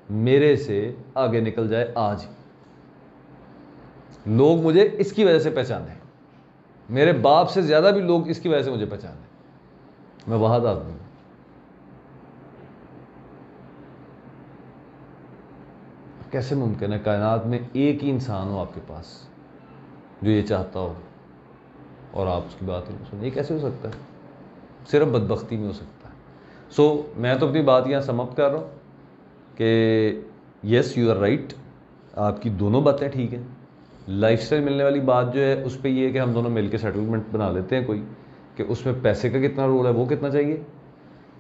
میرے سے آگے نکل جائے. آج لوگ مجھے اس کی وجہ سے پہچانے، میرے باپ سے زیادہ بھی لوگ اس کی وجہ سے مجھے پہچانے. میں واحد آدمی ہوں. کیسے ممکن ہے کائنات میں ایک ہی انسان ہو آپ کے پاس جو یہ چاہتا ہو اور آپ اس کی بات ہی نہیں سنیں؟ یہ کیسے ہو سکتا ہے؟ صرف بدبختی میں ہو سکتا ہے. سو میں تو اپنی بات یہاں سم اپ کر رہا ہوں کہ یس یو آر رائٹ، آپ کی دونوں باتیں ٹھیک ہیں. لائف اسٹائل ملنے والی بات جو ہے اس پہ یہ ہے کہ ہم دونوں مل کے سیٹلمنٹ بنا لیتے ہیں کوئی، کہ اس میں پیسے کا کتنا رول ہے وہ کتنا چاہیے،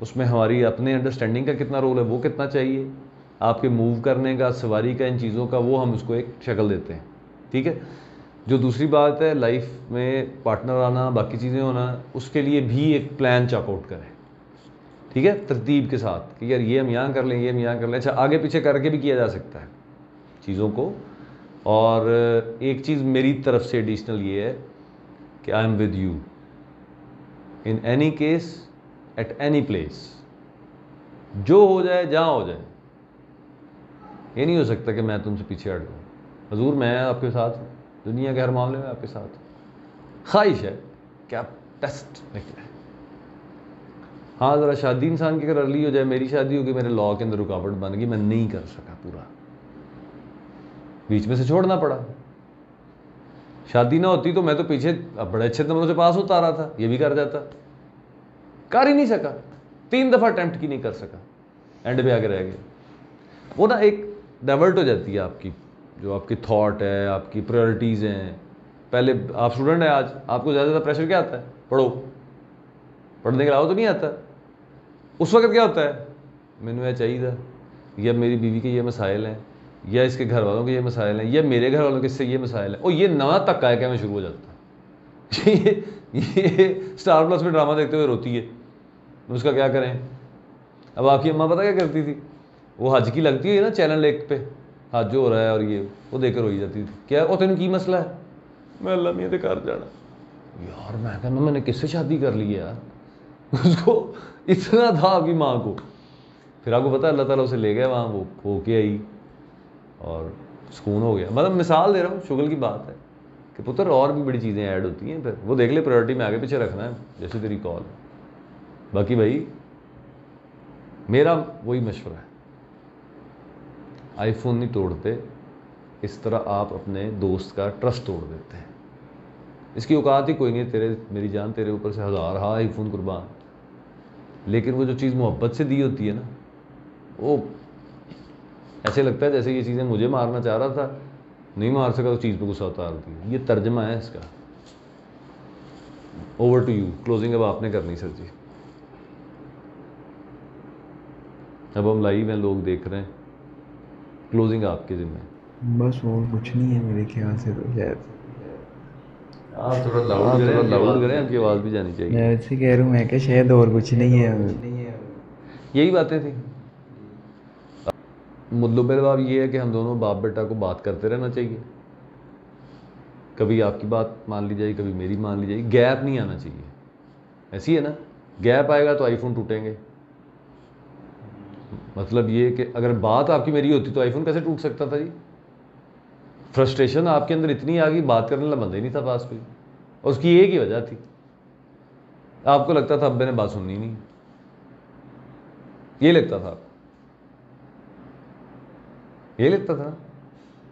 اس میں ہماری اپنے انڈرسٹینڈنگ کا کتنا رول ہے وہ کتنا چاہیے، آپ کے موو کرنے کا، سواری کا، ان چیزوں کا، وہ ہم اس کو ایک شکل دیتے ہیں. ٹھیک ہے. جو دوسری بات ہے لائف میں پارٹنر آنا، باقی چیزیں ہونا، اس کے لیے بھی ایک پلان چاک آؤٹ کریں. ٹھیک ہے، ترتیب کے ساتھ کہ یار یہ ہم یہاں کر لیں، یہ ہم یہاں کر لیں. اچھا آگے پیچھے کر کے بھی کیا جا سکتا ہے چیزوں کو. اور ایک چیز میری طرف سے ایڈیشنل یہ ہے کہ I am with you in any case at any place. جو ہو جائے جہاں ہو جائے. یہ نہیں ہو سکتا کہ میں تم سے پیچھے ہٹ جاؤں. حضور میں آپ کے ساتھ ہوں، دنیا کے ہر معاملے میں آپ کے ساتھ ہوں. خواہش ہے کہ آپ ٹیسٹ نکلے. ہاں ذرا شادی انسان کی اگر ارلی ہو جائے، میری شادی ہوگی، میرے لاء کے اندر رکاوٹ بن گئی، میں نہیں کر سکا پورا، بیچ میں سے چھوڑنا پڑا. شادی نہ ہوتی تو میں تو پیچھے بڑے اچھے نمبروں سے پاس ہوتا آ رہا تھا، یہ بھی کر جاتا. کر ہی نہیں سکا، 3 دفعہ اٹیمپٹ کی نہیں کر سکا، اینڈ پہ آ کے رہ گیا. وہ نا ایک ڈائیورٹ ہو جاتی ہے آپ کی جو آپ کی تھاٹ ہے، آپ کی پریورٹیز ہیں. پہلے آپ اسٹوڈنٹ ہیں، آج آپ کو زیادہ زیادہ پریشر کیا آتا ہے؟ پڑھو. پڑھنے کے علاوہ تو نہیں آتا. اس وقت کیا ہوتا ہے؟ مینو یہ چاہیے تھا، یا میری بیوی کے یہ مسائل ہیں، یا اس کے گھر والوں کے یہ مسائل ہیں، یا میرے گھر والوں کے اس سے یہ مسائل ہیں. اور یہ نواں تک آیا کہ میں شروع ہو جاتا ہے. یہ اسٹار پلس میں ڈرامہ دیکھتے ہوئے روتی ہے، اس کا کیا کریں. اب آپ کی اماں پتہ کیا کرتی تھی؟ وہ حج کی لگتی ہے نا چینل ایک پہ، حج جو ہو رہا ہے اور یہ وہ دیکھ کر روئی جاتی تھی. کیا وہ تینوں کی مسئلہ ہے؟ میں اللہ میاں دے گھر جانا. یار میں کہنا میں نے کس سے شادی کر لی ہے یار. اس کو اتنا تھا آپ کی ماں کو. پھر آپ کو پتا اللہ تعالیٰ اسے لے گیا وہاں، وہ ہو کے آئی اور سکون ہو گیا. مطلب مثال دے رہا ہوں، شغل کی بات ہے کہ پتر اور بھی بڑی چیزیں ایڈ ہوتی ہیں. پھر وہ دیکھ لے پریورٹی میں آگے پیچھے رکھنا ہے جیسے تیری کال. باقی بھائی میرا وہی مشورہ ہے، آئی فون نہیں توڑتے اس طرح آپ اپنے دوست کا ٹرسٹ توڑ دیتے ہیں. اس کی اوقات ہی کوئی نہیں ہے. تیرے میری جان تیرے اوپر سے 1000 آئی فون قربان. لیکن وہ جو چیز محبت سے دی ہوتی ہے نا، وہ ایسے لگتا ہے جیسے یہ چیزیں مجھے مارنا چاہ رہا تھا، نہیں مار سکا تو چیز پہ غصہ اتار دی. یہ ترجمہ ہے اس کا. Over to you. کلوزنگ اب آپ نے کرنی سر جی. اب ہم لائیو ہیں، لوگ دیکھ رہے ہیں، کلوزنگ آپ کے ذمہ ہے. بس اور کچھ نہیں ہے میرے خیال سے. تو شاید آپ تھوڑا لاؤڈ کریں، آپ کی آواز بھی جانی چاہیے. میں ایسے کہہ رہا ہوں میں کہ شاید اور کچھ نہیں ہے. یہی باتیں تھیں. مطلب باب یہ ہے کہ ہم دونوں باپ بیٹا کو بات کرتے رہنا چاہیے. کبھی آپ کی بات مان لی جائے، کبھی میری مان لی جائے. گیپ نہیں آنا چاہیے. ایسی ہے نا، گیپ آئے گا تو آئی فون ٹوٹیں گے. مطلب یہ کہ اگر بات آپ کی میری ہوتی تو آئی فون کیسے ٹوٹ سکتا تھا جی؟ فرسٹریشن آپ کے اندر اتنی آ گئی، بات کرنے والا بندہ ہی نہیں تھا پاس کوئی. اور اس کی ایک ہی وجہ تھی، آپ کو لگتا تھا ابے نے بات سننی نہیں. یہ لگتا تھا، یہ لگتا تھا.